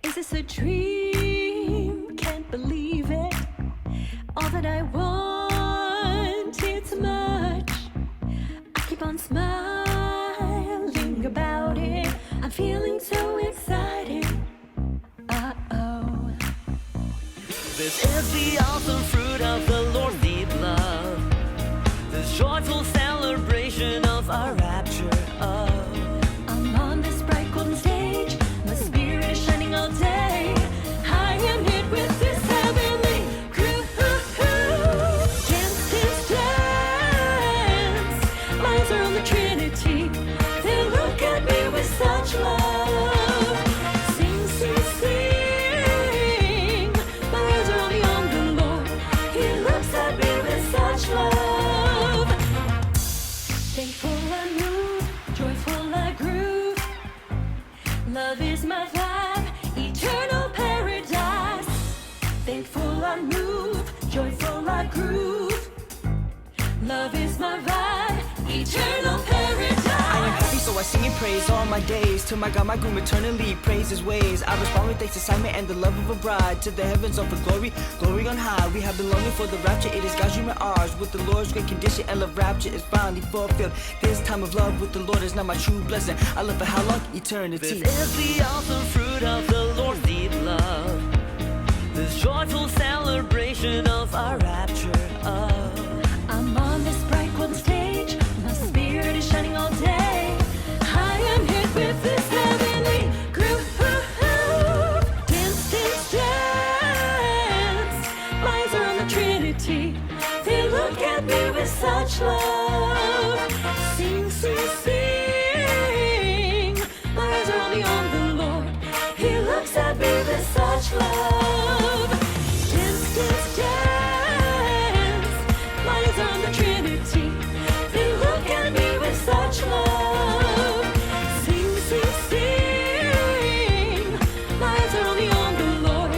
Is this a dream? Can't believe it. All that I want, it's much. I keep on smiling about it. I'm feeling so excited. Uh-oh. This is the awesome fruit of the Lord's deep love. This joyful celebration of our rapture. I'm on this bright golden stage. My spirit is shining all day. I am hit with this heavenly groove. Dance, dance, dance. My eyes are on the Trinity. They look at me with such love. Sing, sing, sing. My eyes are only on the Lord. He looks at me with such love. Thankful I move, joyful I groove. Love is my vibe, eternal paradise. Thankful I move, joyful I groove. Love is my vibe, eternal paradise. I am happy, so I sing and praise all my days. To my God, my groom, eternally praise his ways. I respond with thanks, assignment, and the love of a bride. To the heavens offer glory, glory on high. We have been longing for the rapture, it is God's dream and ours. With the Lord's great condition, and love rapture is finally fulfilled. This time of love with the Lord is not my true blessing. I love for how long? Eternity. This is the awesome fruit of the Lord's deep love. This joyful celebration of our rapture. I'm on this bright golden stage. My spirit is shining all day. I am hit with this heavenly groove. Dance, dance, dance. My eyes are on the Trinity. They look at me with such love. Sing, sing, sing. My eyes are only on the Lord. He looks at me with such love. Dance, dance, dance. My eyes are on the Trinity. They look at me with such love. Sing, sing, sing. My eyes are only on the Lord.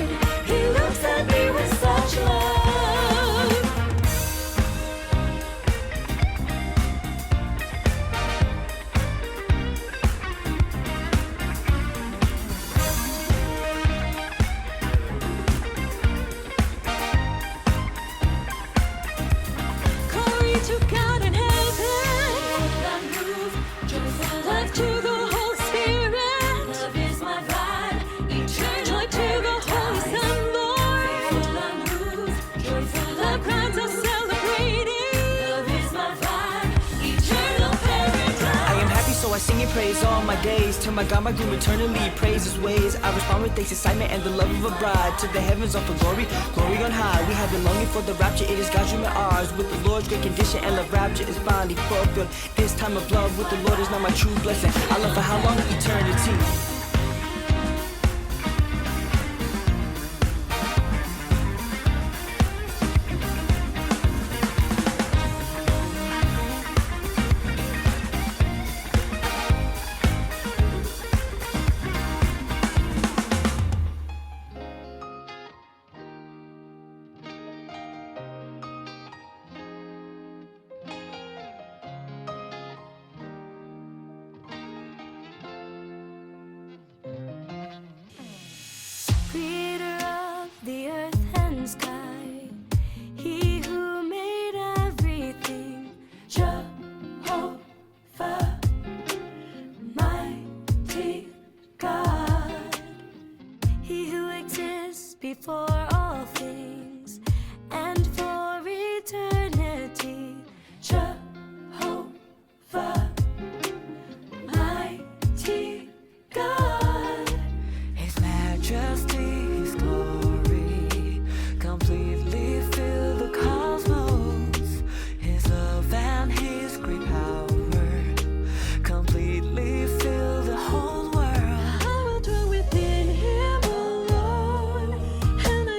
He looks at me with such love. Glory to God in heaven. Love to the Holy Spirit. Love is my vibe. Eternal joy to the Holy Son, Lord. The crowds are celebrating. Love is my vibe. Eternal paradise. I am happy, so I sing and praise all my days. To my God, my groom, eternally praise his ways. I respond with thanks, excitement, and the love of a bride. To the heavens offer glory, glory on high. We have been longing for the rapture, it is God's dream and ours. With the Lord's great condition, and love rapture is finally fulfilled. This time of love with the Lord is not my true blessing. I love for how long? Eternity. Creator of the earth and sky, He who made everything, Jehovah, mighty God, He who exists before all things and for eternity, Jehovah, mighty God. His majesty, His glory, completely fill the cosmos. His love and His great power, completely fill the whole world. I will dwell within Him alone, and I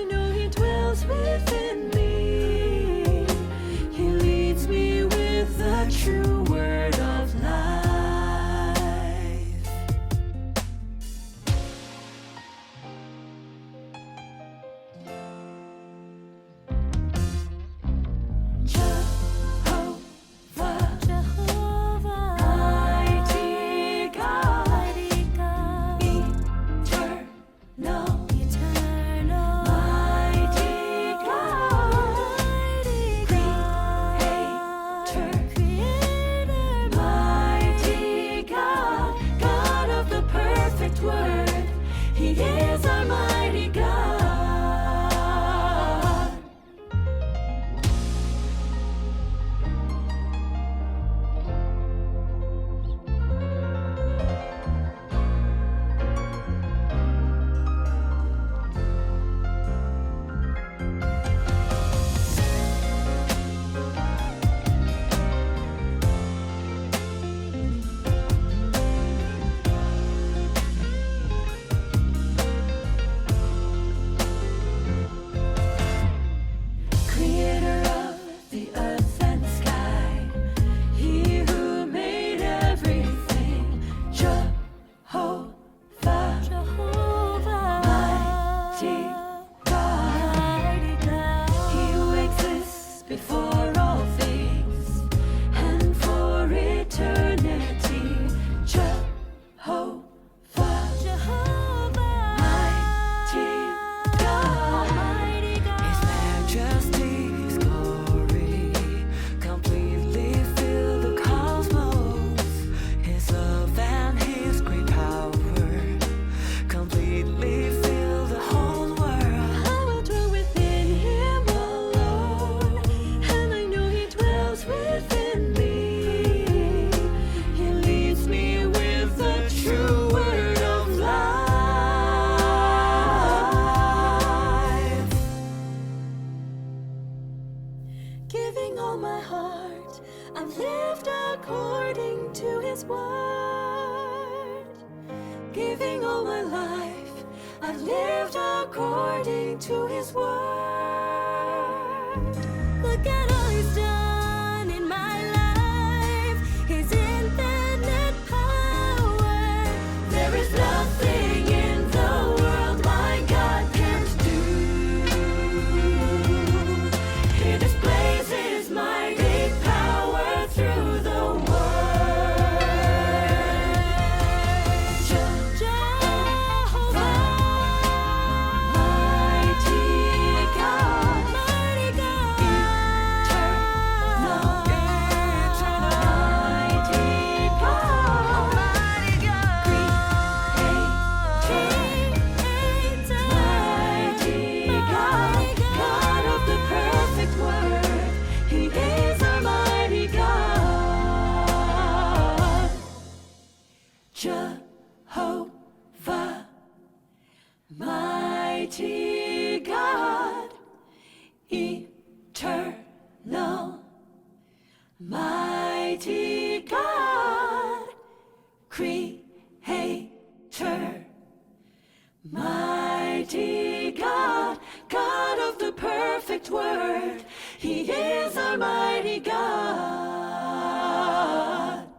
He is our mighty God. Creator of the earth and sky, He who made everything, Jehovah, mighty God, He who exists before all things and for eternity, Jehovah, mighty God. His majesty's glory completely fill the cosmos. His love and His great power completely fill the whole world. I will dwell within Him alone, and I know He dwells within me. He leads me with the true word of life. Giving all my heart, I've lived according to His word. Giving all my life, I've lived according to His word. Look at all He's done in my life, His infinite power. There is nothing in the world my God can't do. He displays His mighty power through the world. Jehovah, mighty God, eternal, mighty God, creator, mighty God, God of the perfect word. He is our mighty God. Jehovah, mighty God, eternal, mighty God, creator, mighty God, God of the perfect word. He is our mighty God.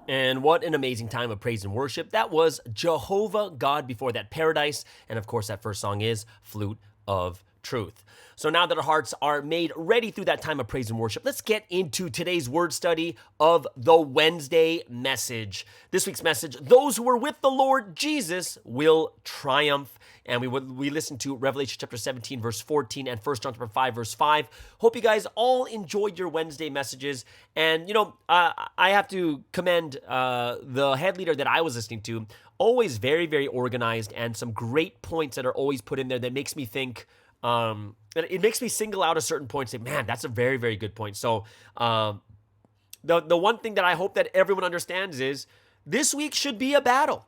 And what an amazing time of praise and worship. That was Jehovah God, before that Paradise. And of course, that first song is Flute of Truth. So now that our hearts are made ready through that time of praise and worship, let's get into today's word study of the Wednesday message. This week's message: those who are with the Lord Jesus will triumph. And we listened to Revelation chapter 17, verse 14, and 1 John chapter 5, verse 5. Hope you guys all enjoyed your Wednesday messages. And, I have to commend the head leader that I was listening to. Always very, very organized, and some great points that are always put in there that makes me think, it makes me single out a certain point and say, man, that's a very, very good point. So the one thing that I hope that everyone understands is this week should be a battle.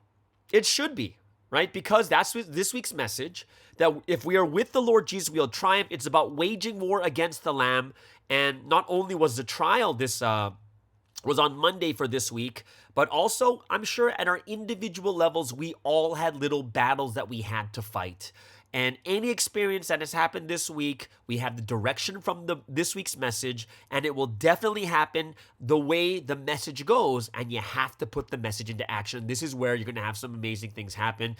It should be. Right? Because that's this week's message, that if we are with the Lord Jesus, we'll triumph. It's about waging war against the Lamb. And not only was the trial was on Monday for this week, but also I'm sure at our individual levels, we all had little battles that we had to fight. And any experience that has happened this week, we have the direction from this week's message, and it will definitely happen the way the message goes, and you have to put the message into action. This is where you're going to have some amazing things happen.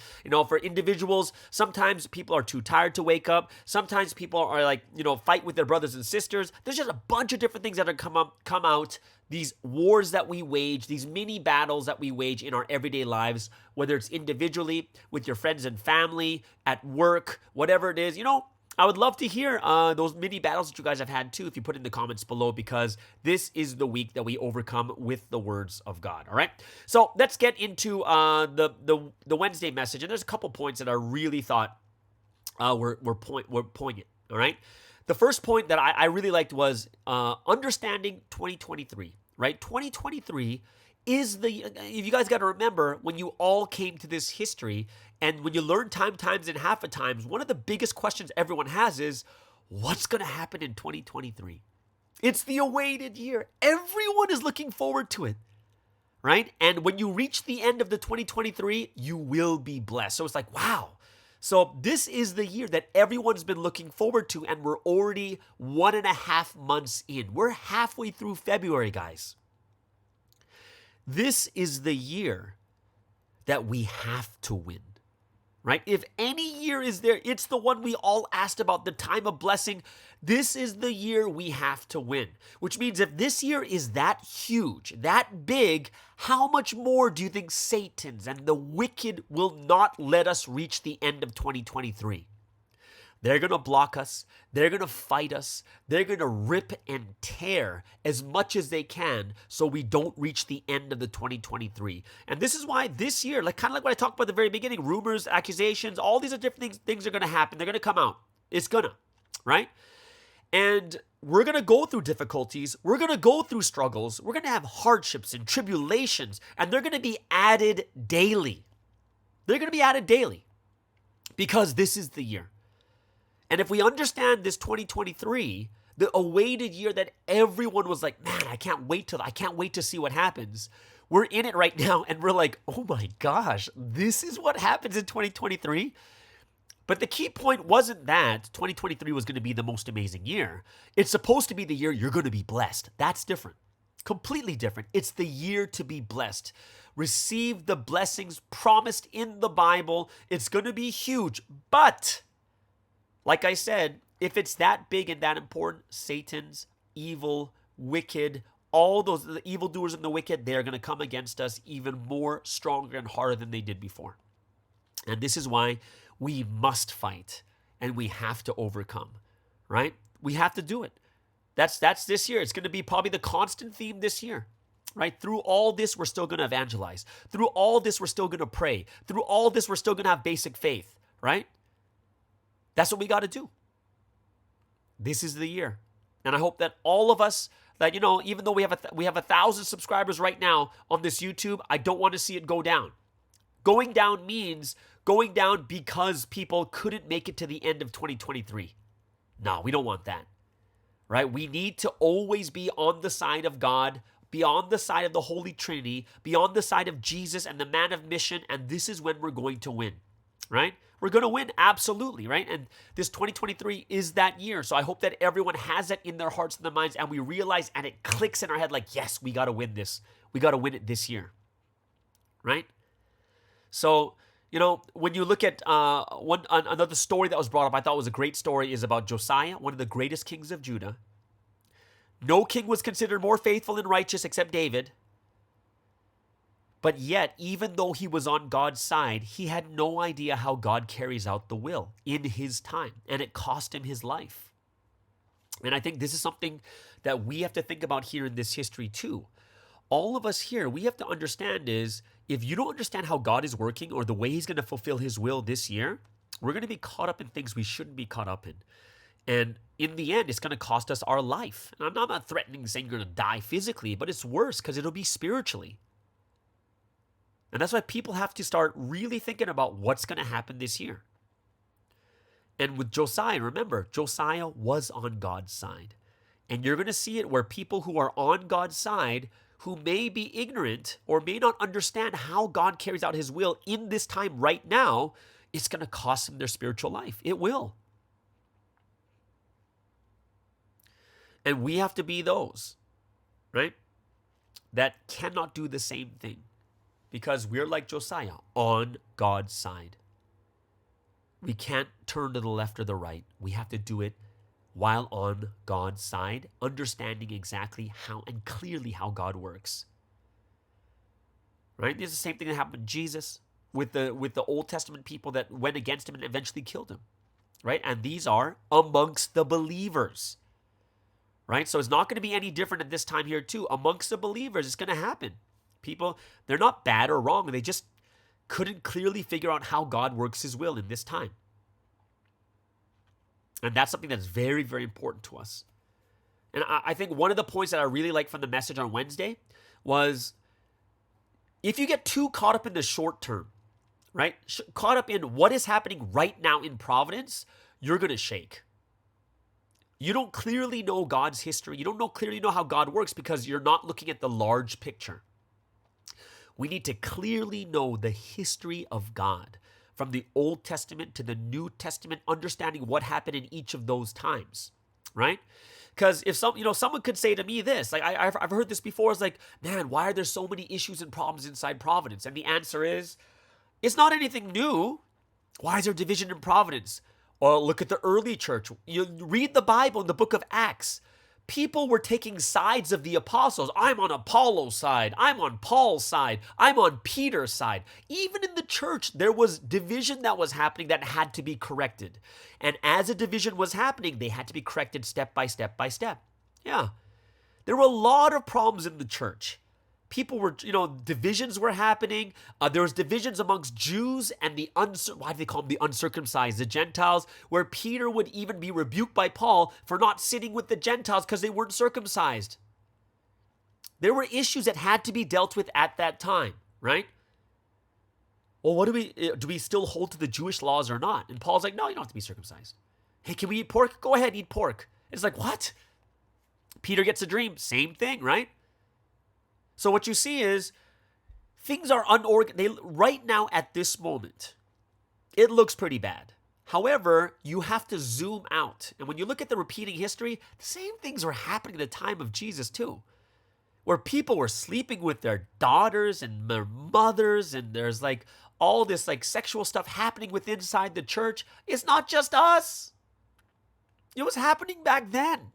For individuals, sometimes people are too tired to wake up. Sometimes people are like, fight with their brothers and sisters. There's just a bunch of different things that are come out. These wars that we wage, these mini battles that we wage in our everyday lives, whether it's individually, with your friends and family, at work, whatever it is. I would love to hear those mini battles that you guys have had too, if you put in the comments below, because this is the week that we overcome with the words of God. All right. So let's get into the Wednesday message, and there's a couple points that I really thought were poignant. All right. The first point that I really liked was understanding 2023. Right. 2023 is if you guys got to remember, when you all came to this history and when you learn times and half a times, one of the biggest questions everyone has is, what's going to happen in 2023? It's the awaited year. Everyone is looking forward to it, right? And when you reach the end of the 2023, you will be blessed. So it's like, wow. So this is the year that everyone's been looking forward to, and we're already 1.5 months in. We're halfway through February, guys. This is the year that we have to win, right? If any year is there, it's the one we all asked about, the time of blessing. This is the year we have to win, which means if this year is that huge, that big, how much more do you think Satan's and the wicked will not let us reach the end of 2023? They're going to block us. They're going to fight us. They're going to rip and tear as much as they can so we don't reach the end of the 2023. And this is why this year, kind of like what I talked about at the very beginning, rumors, accusations, all these are different things are going to happen. They're going to come out. It's going to, right? And we're going to go through difficulties. We're going to go through struggles. We're going to have hardships and tribulations, and they're going to be added daily. They're going to be added daily because this is the year. And if we understand this 2023, the awaited year that everyone was like, man, I can't wait to see what happens. We're in it right now, and we're like, oh my gosh, this is what happens in 2023. But the key point wasn't that 2023 was going to be the most amazing year. It's supposed to be the year you're going to be blessed. That's different. Completely different. It's the year to be blessed. Receive the blessings promised in the Bible. It's going to be huge, but like I said, if it's that big and that important, Satan's evil, wicked, all those the evildoers and the wicked, they're going to come against us even more stronger and harder than they did before. And this is why we must fight and we have to overcome, right? We have to do it. That's this year. It's going to be probably the constant theme this year, right? Through all this, we're still going to evangelize. Through all this, we're still going to pray. Through all this, we're still going to have basic faith, right? That's what we got to do. This is the year. And I hope that all of us, that, even though we have 1,000 subscribers right now on this YouTube, I don't want to see it go down. Going down means going down because people couldn't make it to the end of 2023. No, we don't want that, right? We need to always be on the side of God, be on the side of the Holy Trinity, be on the side of Jesus and the man of mission, and this is when we're going to win, right? We're going to win, absolutely, right? And this 2023 is that year. So I hope that everyone has that in their hearts and their minds, and we realize and it clicks in our head like, yes, we got to win this. We got to win it this year, right? So, when you look at another story that was brought up, I thought was a great story, is about Josiah, one of the greatest kings of Judah. No king was considered more faithful and righteous except David. But yet, even though he was on God's side, he had no idea how God carries out the will in his time, and it cost him his life. And I think this is something that we have to think about here in this history too. All of us here, we have to understand is, if you don't understand how God is working or the way he's going to fulfill his will this year, we're going to be caught up in things we shouldn't be caught up in. And in the end, it's going to cost us our life. And I'm not threatening saying you're going to die physically, but it's worse because it'll be spiritually. And that's why people have to start really thinking about what's going to happen this year. And with Josiah, remember, Josiah was on God's side. And you're going to see it where people who are on God's side, who may be ignorant or may not understand how God carries out his will in this time right now, it's going to cost them their spiritual life. It will. And we have to be those, right, that cannot do the same thing. Because we're like Josiah, on God's side. We can't turn to the left or the right. We have to do it while on God's side, understanding exactly how and clearly how God works. Right? It's the same thing that happened with Jesus, with the Old Testament people that went against him and eventually killed him. right? And these are amongst the believers, right? So it's not going to be any different at this time here too. Amongst the believers, it's going to happen. People, they're not bad or wrong. They just couldn't clearly figure out how God works his will in this time. And that's something that's very, very important to us. And I think one of the points that I really like from the message on Wednesday was, if you get too caught up in the short term, right? Caught up in what is happening right now in Providence, you're going to shake. You don't clearly know God's history. You don't clearly know how God works because you're not looking at the large picture. We need to clearly know the history of God from the Old Testament to the New Testament, understanding what happened in each of those times, right? Because if someone could say to me this, like I've heard this before, it's like, man, why are there so many issues and problems inside Providence? And the answer is, it's not anything new. Why is there division in Providence? Or look at the early church. You read the Bible in the book of Acts. People were taking sides of the apostles. I'm on Apollo's side. I'm on Paul's side. I'm on Peter's side. Even in the church, there was division that was happening that had to be corrected. And as a division was happening, they had to be corrected step by step by step. Yeah. There were a lot of problems in the church. People were, divisions were happening. There was divisions amongst Jews and why do they call them the uncircumcised, the Gentiles, where Peter would even be rebuked by Paul for not sitting with the Gentiles because they weren't circumcised. There were issues that had to be dealt with at that time, right? Well, what do we still hold to the Jewish laws or not? And Paul's like, no, you don't have to be circumcised. Hey, can we eat pork? Go ahead, eat pork. It's like, what? Peter gets a dream. Same thing, right? So what you see is things are unorganized. Right now at this moment, it looks pretty bad. However, you have to zoom out. And when you look at the repeating history, the same things were happening at the time of Jesus too, where people were sleeping with their daughters and their mothers, and there's like all this like sexual stuff happening within inside the church. It's not just us. It was happening back then,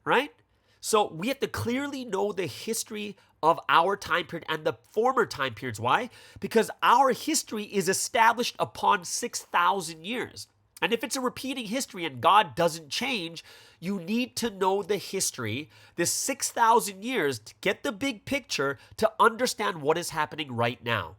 right? So we have to clearly know the history of our time period and the former time periods. Why? Because our history is established upon 6,000 years. And if it's a repeating history and God doesn't change, you need to know the history, this 6,000 years, to get the big picture, to understand what is happening right now.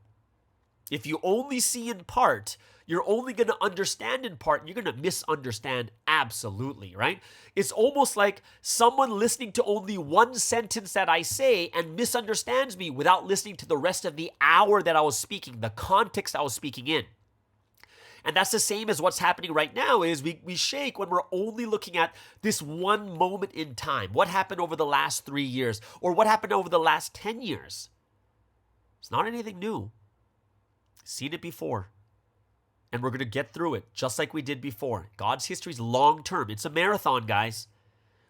If you only see in part, you're only going to understand in part, and you're going to misunderstand absolutely, right? It's almost like someone listening to only one sentence that I say and misunderstands me without listening to the rest of the hour that I was speaking, the context I was speaking in. And that's the same as what's happening right now is we shake when we're only looking at this one moment in time. What happened over the last 3 years or what happened over the last 10 years? It's not anything new. Seen it before. And we're going to get through it just like we did before. God's history is long term. It's a marathon, guys.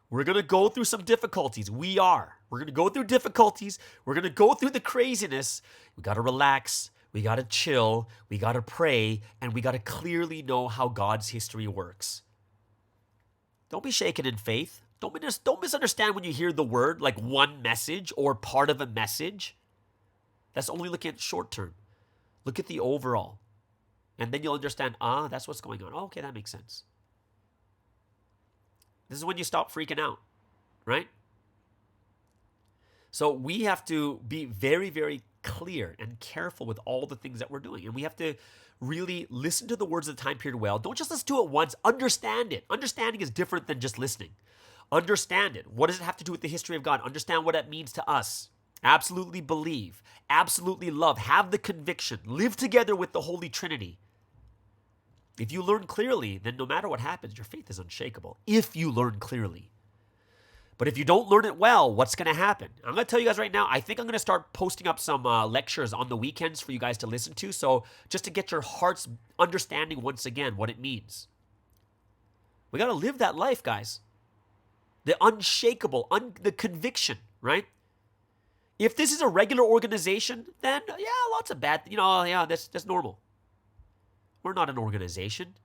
We're going to go through some difficulties. We're going to go through difficulties. We're going to go through the craziness. We got to relax. We got to chill. We got to pray. And we got to clearly know how God's history works. Don't be shaken in faith. Don't misunderstand when you hear the word like one message or part of a message. That's only looking at short term. Look at the overall. And then you'll understand, that's what's going on. Oh, okay, that makes sense. This is when you stop freaking out, right? So we have to be very, very clear and careful with all the things that we're doing. And we have to really listen to the words of the time period well. Don't just listen to it once. Understand it. Understanding is different than just listening. Understand it. What does it have to do with the history of God? Understand what it means to us. Absolutely believe. Absolutely love. Have the conviction. Live together with the Holy Trinity. If you learn clearly, then no matter what happens, your faith is unshakable. If you learn clearly. But if you don't learn it well, what's going to happen? I'm going to tell you guys right now, I think I'm going to start posting up some lectures on the weekends for you guys to listen to. So just to get your heart's understanding once again what it means. We got to live that life, guys. The unshakable, the conviction, right? If this is a regular organization, then lots of bad, that's normal. We're not an organization.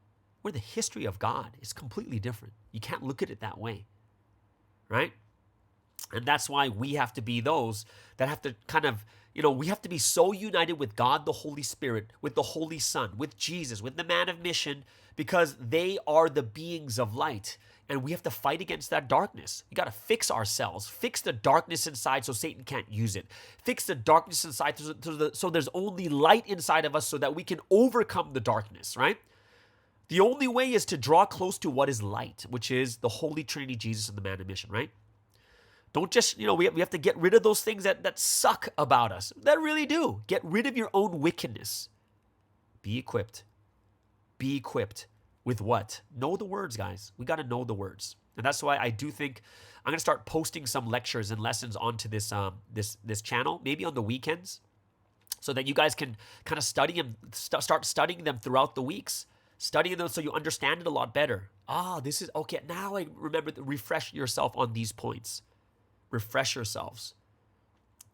We're the history of God. It's completely different. You can't look at it that way, right? And that's why we have to be those that have to kind of, we have to be so united with God, the Holy Spirit, with the Holy Son, with Jesus, with the man of mission, because they are the beings of light. And we have to fight against that darkness. You got to fix ourselves, fix the darkness inside so Satan can't use it. Fix the darkness inside so there's only light inside of us so that we can overcome the darkness, right? The only way is to draw close to what is light, which is the Holy Trinity, Jesus, and the man of mission, right? Don't just, we have to get rid of those things that suck about us, that really do. Get rid of your own wickedness. Be equipped. Be equipped with what? Know the words, guys. We got to know the words. And that's why I do think I'm going to start posting some lectures and lessons onto this this channel, maybe on the weekends, so that you guys can kind of study them, start studying them throughout the weeks. Studying them so you understand it a lot better. This is, okay, now I remember to refresh yourself on these points. Refresh yourselves.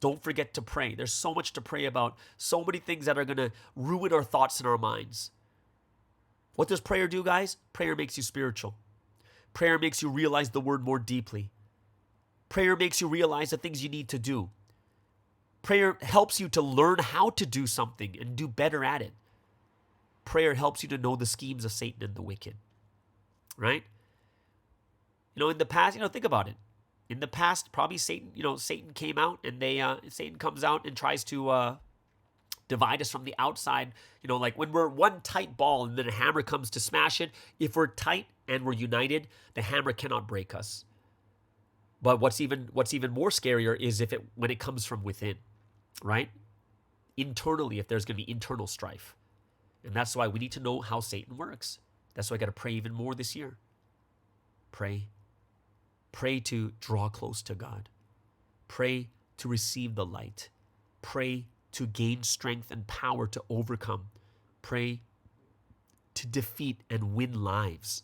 Don't forget to pray. There's so much to pray about. So many things that are going to ruin our thoughts and our minds. What does prayer do, guys? Prayer makes you spiritual. Prayer makes you realize the word more deeply. Prayer makes you realize the things you need to do. Prayer helps you to learn how to do something and do better at it. Prayer helps you to know the schemes of Satan and the wicked, right? In the past, think about it. In the past, probably Satan came out and Satan comes out and tries to divide us from the outside. Like when we're one tight ball and then a hammer comes to smash it, if we're tight and we're united, the hammer cannot break us. But what's even more scarier is when it comes from within, right? Internally, if there's going to be internal strife. And that's why we need to know how Satan works. That's why I got to pray even more this year. Pray. Pray to draw close to God. Pray to receive the light. Pray to gain strength and power to overcome. Pray to defeat and win lives.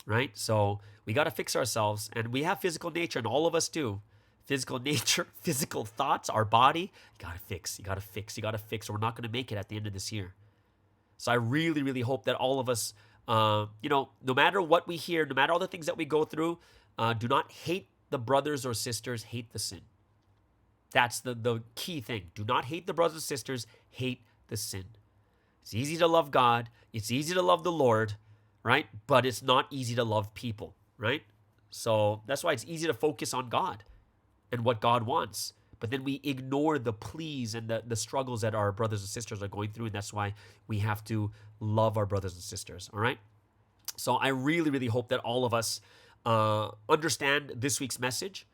Right? So we got to fix ourselves, and we have physical nature, and all of us do. Physical nature, physical thoughts, our body, you got to fix, or we're not going to make it at the end of this year. So I really, really hope that all of us, no matter what we hear, no matter all the things that we go through, do not hate the brothers or sisters, hate the sin. That's the key thing. Do not hate the brothers and sisters, hate the sin. It's easy to love God. It's easy to love the Lord, right? But it's not easy to love people, right? So that's why it's easy to focus on God and what God wants. But then we ignore the pleas and the struggles that our brothers and sisters are going through. And that's why we have to love our brothers and sisters, all right? So I really, really hope that all of us understand this week's message,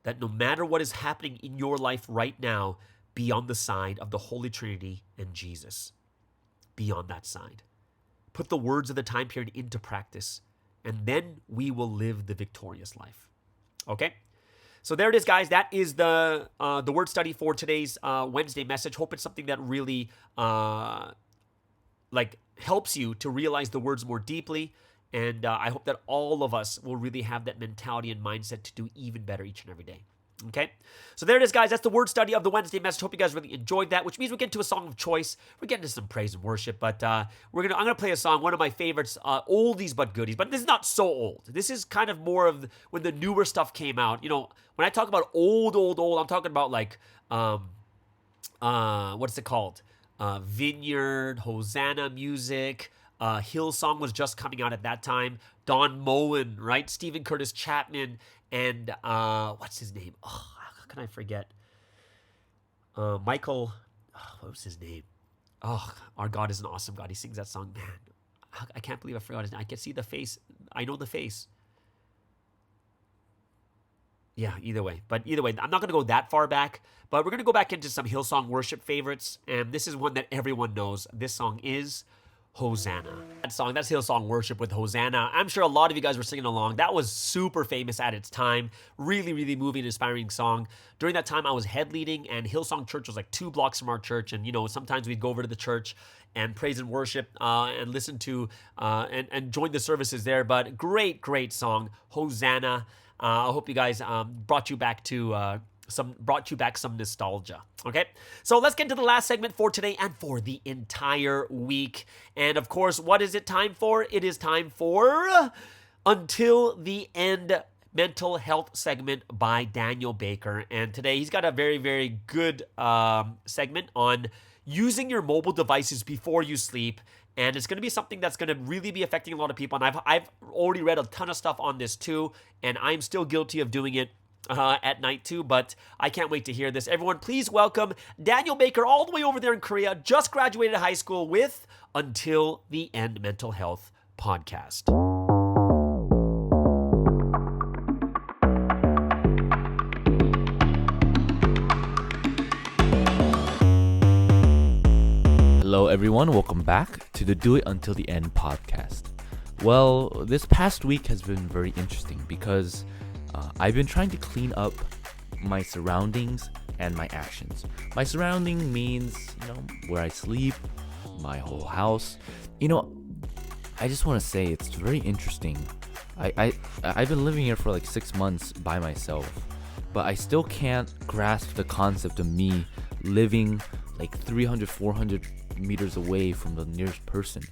that no matter what is happening in your life right now, be on the side of the Holy Trinity and Jesus. Be on that side. Put the words of the time period into practice, and then we will live the victorious life. Okay? So there it is, guys. That is the word study for today's Wednesday message. Hope it's something that really helps you to realize the words more deeply. And I hope that all of us will really have that mentality and mindset to do even better each and every day. Okay? So there it is, guys. That's the word study of the Wednesday message. Hope you guys really enjoyed that, which means we get into a song of choice. We're getting to some praise and worship, but I'm gonna play a song, one of my favorites, oldies but goodies. But this is not so old. This is kind of more of when the newer stuff came out. When I talk about old, I'm talking about like what's it called? Vineyard, Hosanna music. Hillsong was just coming out at that time. Don Moen, right? Stephen Curtis Chapman, and what's his name? Oh, how can I forget? Michael, what was his name? Oh, our God is an awesome God. He sings that song. Man, I can't believe I forgot his name. I can see the face. I know the face. Yeah, either way. But either way, I'm not going to go that far back, but we're going to go back into some Hillsong worship favorites, and this is one that everyone knows. This song is Hosanna. That's Hillsong Worship with Hosanna. I'm sure a lot of you guys were singing along. That was super famous at its time. Really, really moving, inspiring song. During that time, I was head leading, and Hillsong Church was like 2 blocks from our church. And, sometimes we'd go over to the church and praise and worship and listen to and join the services there. But great, great song, Hosanna. I hope you guys brought you back some nostalgia. Okay, so let's get to the last segment for today and for the entire week. And of course, what is it time for? It is time for Until the End mental health segment by Daniel Baker. And today he's got a very, very good segment on using your mobile devices before you sleep. And it's going to be something that's going to really be affecting a lot of people. And I've already read a ton of stuff on this too. And I'm still guilty of doing it at night too, but I can't wait to hear this. Everyone, please welcome Daniel Baker all the way over there in Korea, just graduated high school with Until the End Mental Health podcast. Hello everyone, welcome back to the Do It Until the End podcast. Well, this past week has been very interesting because I've been trying to clean up my surroundings and my actions. My surrounding means, where I sleep, my whole house. I just want to say it's very interesting. I've been living here for like 6 months by myself, but I still can't grasp the concept of me living like 300, 400 meters away from the nearest person.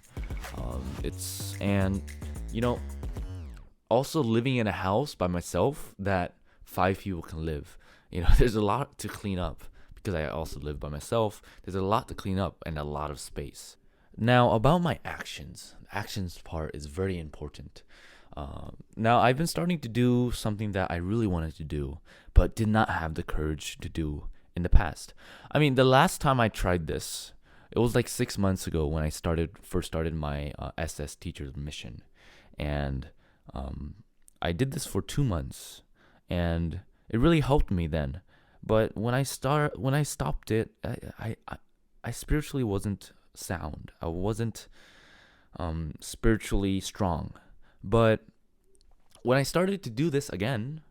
Also living in a house by myself that 5 people can live. There's a lot to clean up because I also live by myself. There's a lot to clean up and a lot of space. Now, about my actions. The actions part is very important. Now, I've been starting to do something that I really wanted to do, but did not have the courage to do in the past. I mean, the last time I tried this, it was like 6 months ago when I first started my SS teacher's mission. And I did this for 2 months, and it really helped me then. But when I stopped it, I spiritually wasn't sound. I wasn't spiritually strong. But when I started to do this again,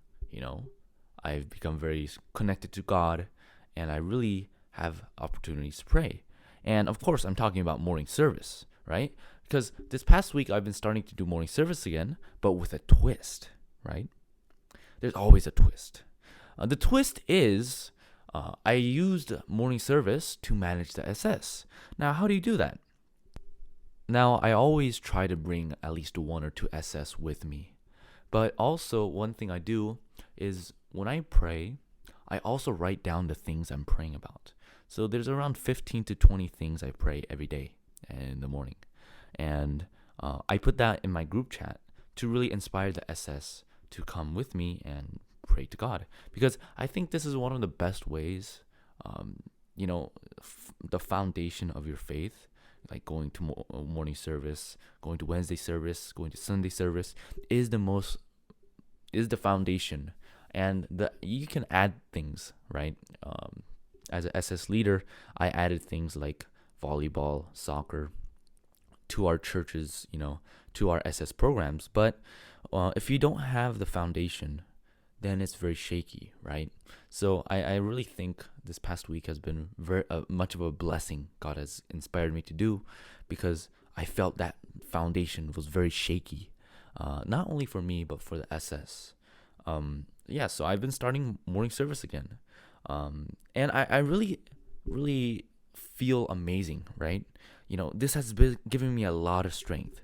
I've become very connected to God, and I really have opportunities to pray. And of course, I'm talking about morning service, right? Because this past week, I've been starting to do morning service again, but with a twist, right? There's always a twist. The twist is I used morning service to manage the SS. Now, how do you do that? Now, I always try to bring at least 1 or 2 SS with me. But also, one thing I do is when I pray, I also write down the things I'm praying about. So there's around 15 to 20 things I pray every day in the morning. And I put that in my group chat to really inspire the SS to come with me and pray to God. Because I think this is one of the best ways, the foundation of your faith, like going to morning service, going to Wednesday service, going to Sunday service, is the foundation. And you can add things, right? As an SS leader, I added things like volleyball, soccer to our churches, to our SS programs. But if you don't have the foundation, then it's very shaky, right? So I really think this past week has been very much of a blessing God has inspired me to do, because I felt that foundation was very shaky, not only for me, but for the SS. So I've been starting morning service again. And I really, really feel amazing, right? This has been giving me a lot of strength.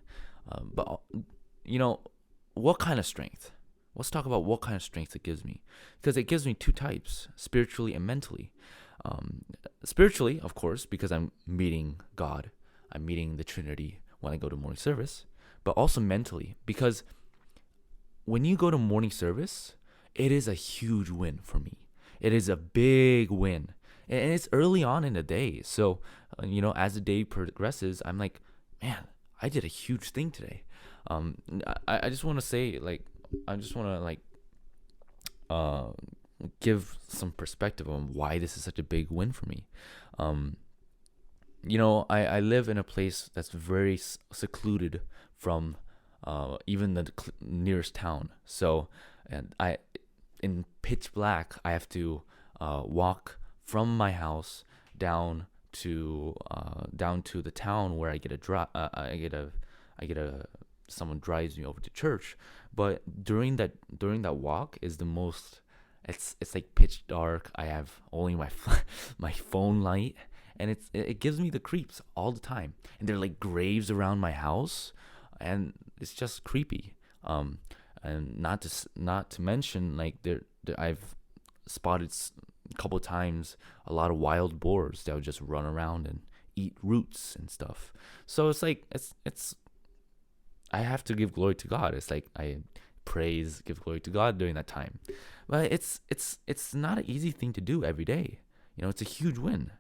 But what kind of strength? Let's talk about what kind of strength it gives me. Because it gives me 2 types, spiritually and mentally. Spiritually, of course, because I'm meeting God. I'm meeting the Trinity when I go to morning service. But also mentally, because when you go to morning service, it is a huge win for me. It is a big win. And it's early on in the day. So, as the day progresses, I'm like, man, I did a huge thing today. I just want to say, give some perspective on why this is such a big win for me. I live in a place that's very secluded from even the nearest town. So, in pitch black, I have to walk from my house down to the town where I get someone drives me over to church. But during that walk is the most. It's like pitch dark. I have only my phone light, and it gives me the creeps all the time. And there are like graves around my house, and it's just creepy. And not to mention, like I've spotted a couple times a lot of wild boars that would just run around and eat roots and stuff. So it's like it's I have to give glory to God. It's like I give glory to God during that time. But it's not an easy thing to do every day. It's a huge win.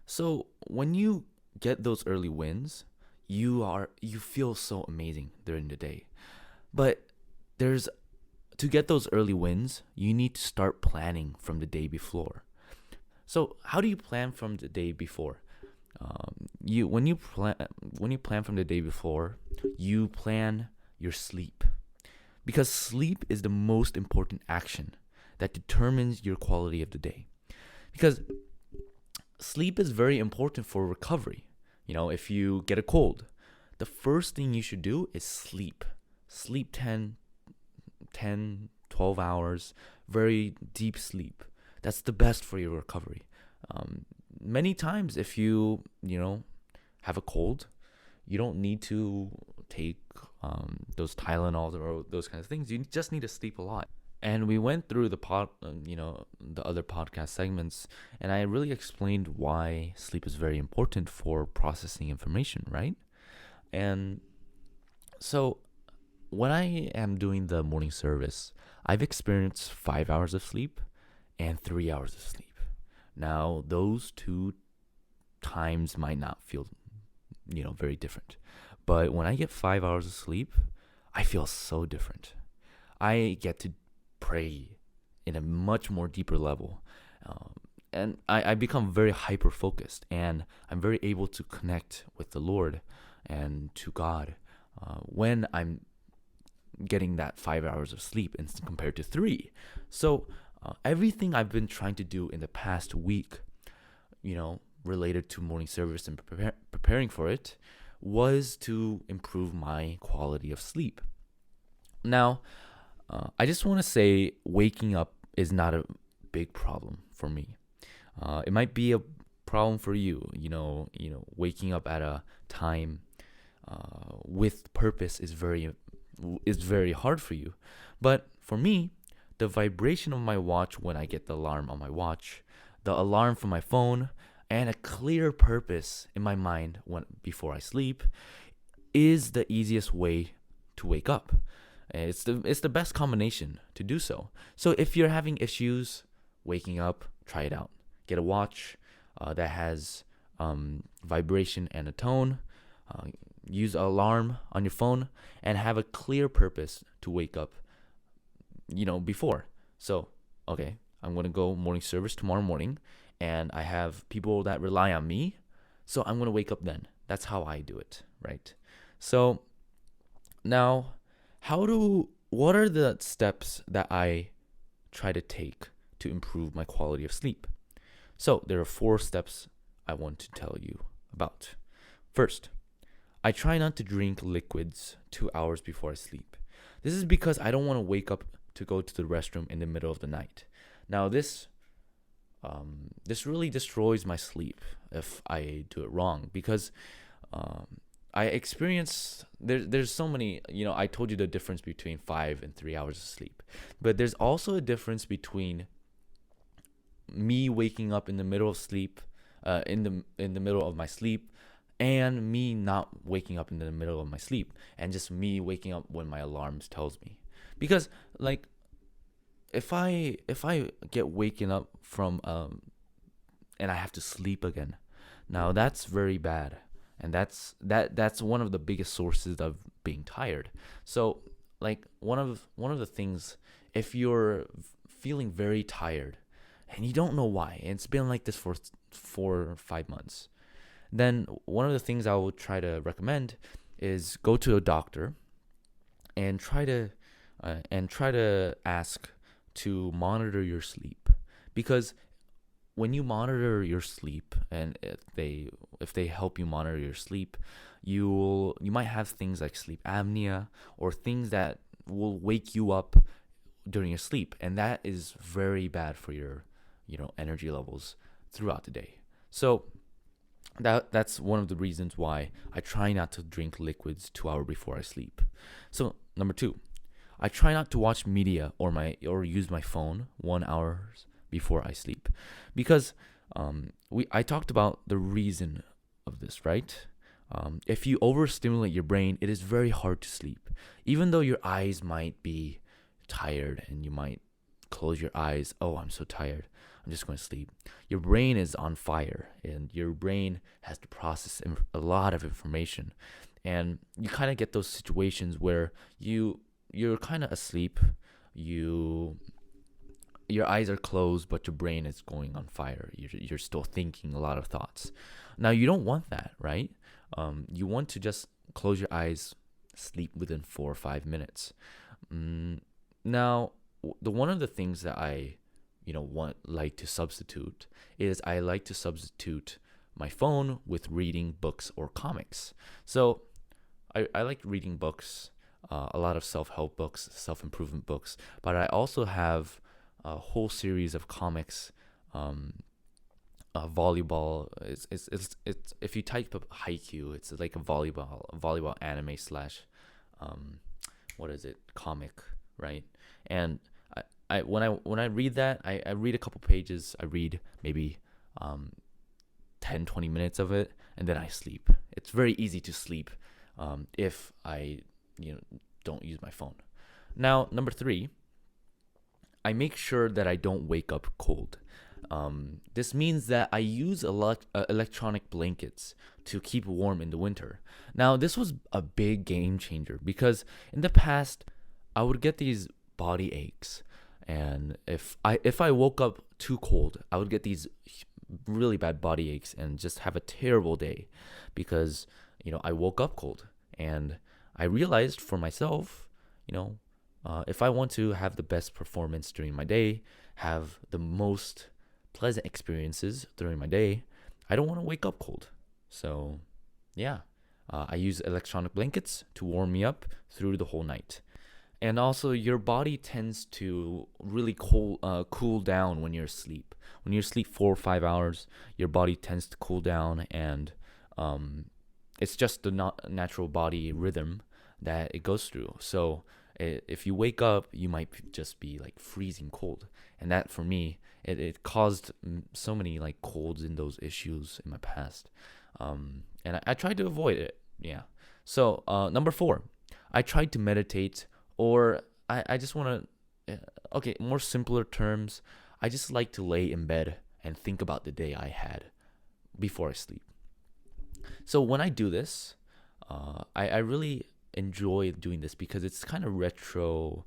So when you get those early wins, you feel so amazing during the day. But to get those early wins, you need to start planning from the day before. So how do you plan from the day before? When you plan from the day before, you plan your sleep, because sleep is the most important action that determines your quality of the day. Because sleep is very important for recovery. If you get a cold, the first thing you should do is sleep. Sleep 10, 12 hours, very deep sleep. That's the best for your recovery. Many times if you have a cold, you don't need to take those Tylenols or those kinds of things. You just need to sleep a lot. And we went through the other podcast segments, and I really explained why sleep is very important for processing information, right? And so when I am doing the morning service, I've experienced 5 hours of sleep and 3 hours of sleep. Now, those two times might not feel, very different. But when I get 5 hours of sleep, I feel so different. I get to pray in a much more deeper level. And I become very hyper-focused, and I'm very able to connect with the Lord and to God when I'm getting that 5 hours of sleep compared to 3. So everything I've been trying to do in the past week, related to morning service and preparing for it, was to improve my quality of sleep. Now, I just want to say waking up is not a big problem for me. It might be a problem for you. Waking up at a time with purpose is very hard for you. But for me, the vibration of my watch when I get the alarm on my watch, the alarm from my phone, and a clear purpose in my mind before I sleep is the easiest way to wake up. It's the best combination to do so. So if you're having issues waking up, try it out. Get a watch that has vibration and a tone. Use an alarm on your phone and have a clear purpose to wake up, before. So, okay, I'm going to go morning service tomorrow morning, and I have people that rely on me, so I'm going to wake up then. That's how I do it, right? So now, what are the steps that I try to take to improve my quality of sleep? So there are 4 steps I want to tell you about. First, I try not to drink liquids 2 hours before I sleep. This is because I don't want to wake up to go to the restroom in the middle of the night. Now this really destroys my sleep if I do it wrong, because I experience there's so many, I told you the difference between 5 and 3 hours of sleep, but there's also a difference between me waking up in the middle of sleep, in the middle of my sleep, and me not waking up in the middle of my sleep, and just me waking up when my alarms tells me. Because if I get waken up from and I have to sleep again, now that's very bad, and that's one of the biggest sources of being tired. So one of the things, if you're feeling very tired and you don't know why, and it's been like this for 4 or 5 months, then one of the things I will try to recommend is go to a doctor and try to ask to monitor your sleep. Because when you monitor your sleep, and if they help you monitor your sleep, you might have things like sleep apnea, or things that will wake you up during your sleep, and that is very bad for your energy levels throughout the day. So that's one of the reasons why I try not to drink liquids 2 hours before I sleep. So Number 2, I try not to watch media or use my phone 1 hour before I sleep, because I talked about the reason of this, right? If you overstimulate your brain, it is very hard to sleep. Even though your eyes might be tired and you might close your eyes, oh, I'm so tired, I'm just going to sleep. Your brain is on fire, and your brain has to process a lot of information. And you kind of get those situations where you're kind of asleep, your eyes are closed, but your brain is going on fire. You're still thinking a lot of thoughts. Now, you don't want that, right? You want to just close your eyes, sleep within 4 or 5 minutes. Now, one of the things that I like to substitute is I like to substitute my phone with reading books or comics. So I like reading books, a lot of self-help books, self-improvement books, but I also have a whole series of comics. Volleyball, it's if you type up Haikyuu, it's like a volleyball anime slash comic, right? And when I read that, I read a couple pages, I read maybe 10-20 minutes of it, and then I sleep. It's very easy to sleep if I don't use my phone. Now, number 3, I make sure that I don't wake up cold. This means that I use electronic blankets to keep warm in the winter. Now, this was a big game changer, because in the past, I would get these body aches, and if I woke up too cold, I would get these really bad body aches and just have a terrible day, because I woke up cold. And I realized for myself, if I want to have the best performance during my day, have the most pleasant experiences during my day, I don't want to wake up cold. So yeah, I use electronic blankets to warm me up through the whole night. And also, your body tends to really cool down when you're asleep. When you sleep 4 or 5 hours, your body tends to cool down, and it's just the natural body rhythm that it goes through. So if you wake up, you might just be like freezing cold, and that for me, it caused so many like colds and those issues in my past, and I tried to avoid it. Yeah. So number 4, I tried to meditate, or I just want to more simpler terms, I just like to lay in bed and think about the day I had before I sleep. So when I do this, I really enjoy doing this, because it's kind of retro,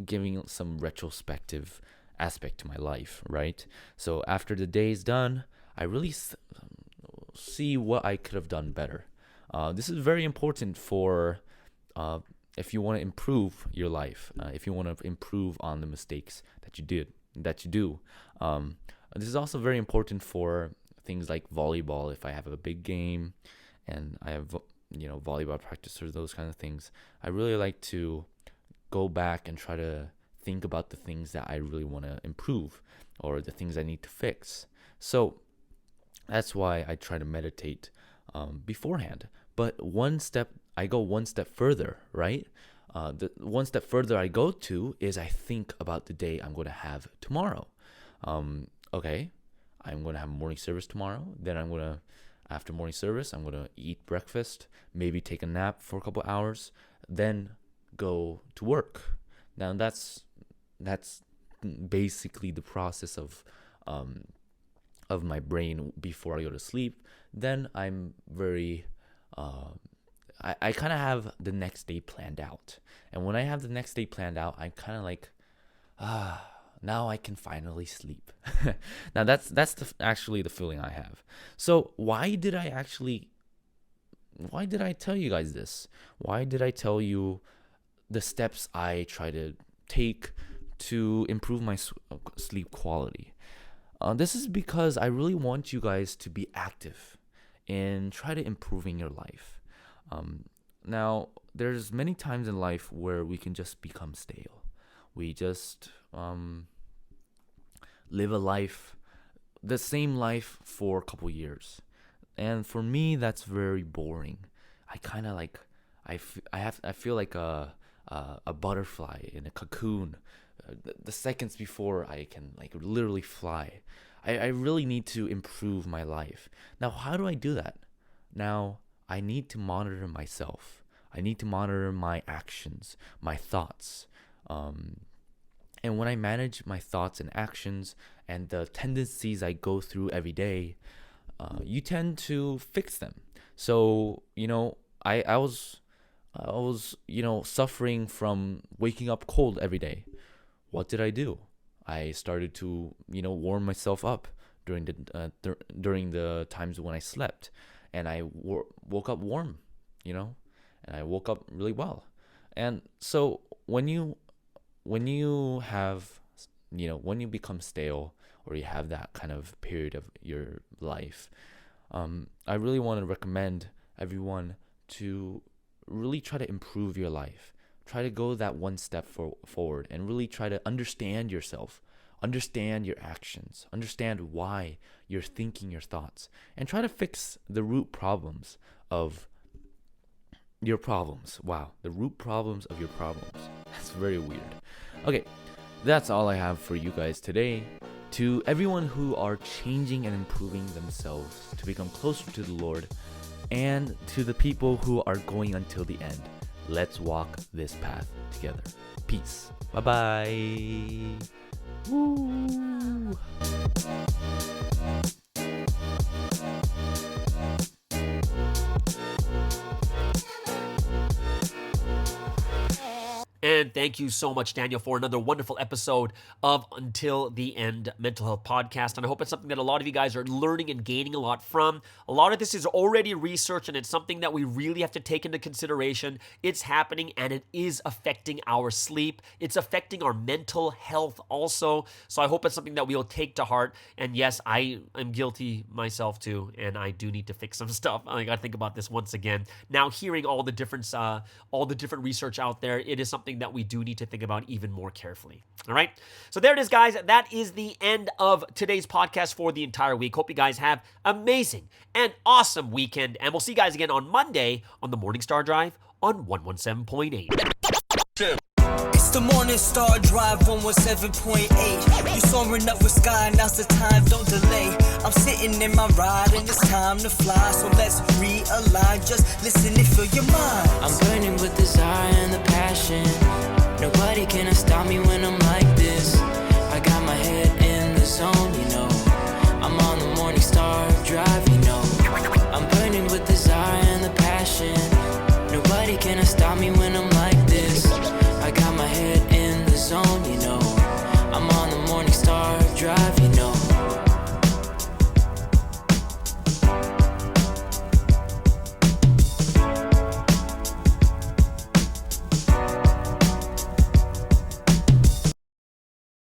giving some retrospective aspect to my life, right? So after the day is done, I really see what I could have done better. This is very important for if you want to improve your life, if you want to improve on the mistakes that you do. This is also very important for things like volleyball. If I have a big game and I have volleyball practice or those kind of things, I really like to go back and try to think about the things that I really want to improve, or the things I need to fix. So that's why I try to meditate beforehand. But I go one step further, right? The one step further I go to is I think about the day I'm going to have tomorrow. Okay, I'm going to have morning service tomorrow. Then after morning service, I'm going to eat breakfast, maybe take a nap for a couple hours, then go to work. Now that's basically the process of my brain before I go to sleep. Then I'm very I kind of have the next day planned out. And when I have the next day planned out, I'm kind of like, now I can finally sleep. Now that's actually the feeling I have. So why did I tell you guys this? Why did I tell you the steps I try to take to improve my sleep quality? This is because I really want you guys to be active and try to improving your life. Now, there's many times in life where we can just become stale. We just live the same life for a couple years. And for me, that's very boring. I kind of like, I feel like a butterfly in a cocoon. The seconds before I can like literally fly. I really need to improve my life. Now, how do I do that? Now, I need to monitor myself. I need to monitor my actions, my thoughts. And when I manage my thoughts and actions and the tendencies I go through every day, you tend to fix them. So, I was suffering from waking up cold every day. What did I do? I started to, warm myself up during the times when I slept, and I woke up warm, and I woke up really well. And so when you have, when you become stale, or you have that kind of period of your life, I really want to recommend everyone to really try to improve your life. Try to go that one step forward and really try to understand yourself, understand your actions, understand why you're thinking your thoughts, and try to fix the root problems of your problems. Wow, the root problems of your problems. That's very weird. Okay, that's all I have for you guys today. To everyone who are changing and improving themselves to become closer to the Lord, and to the people who are going until the end, let's walk this path together. Peace. Bye-bye. Woo. And thank you so much, Daniel, for another wonderful episode of Until the End Mental Health Podcast. And I hope it's something that a lot of you guys are learning and gaining a lot from. A lot of this is already research, and it's something that we really have to take into consideration. It's happening, and it is affecting our sleep. It's affecting our mental health also. So I hope it's something that we'll take to heart. And yes, I am guilty myself too, and I do need to fix some stuff. I got to think about this once again. Now, hearing all the different research out there, it is something that we do need to think about even more carefully. All right. So there it is, guys. That is the end of today's podcast for the entire week. Hope you guys have amazing and awesome weekend. And we'll see you guys again on Monday on the Morning Star Drive on 117.8. It's the Morning Star Drive 117.8. You soaring up with sky, now's the time, don't delay. I'm sitting in my ride and it's time to fly. So let's realign, just listen and fill your mind. I'm burning with desire and the passion. Nobody can stop me when I'm like this. I got my head in the zone, I'm on the Morning Star Drive.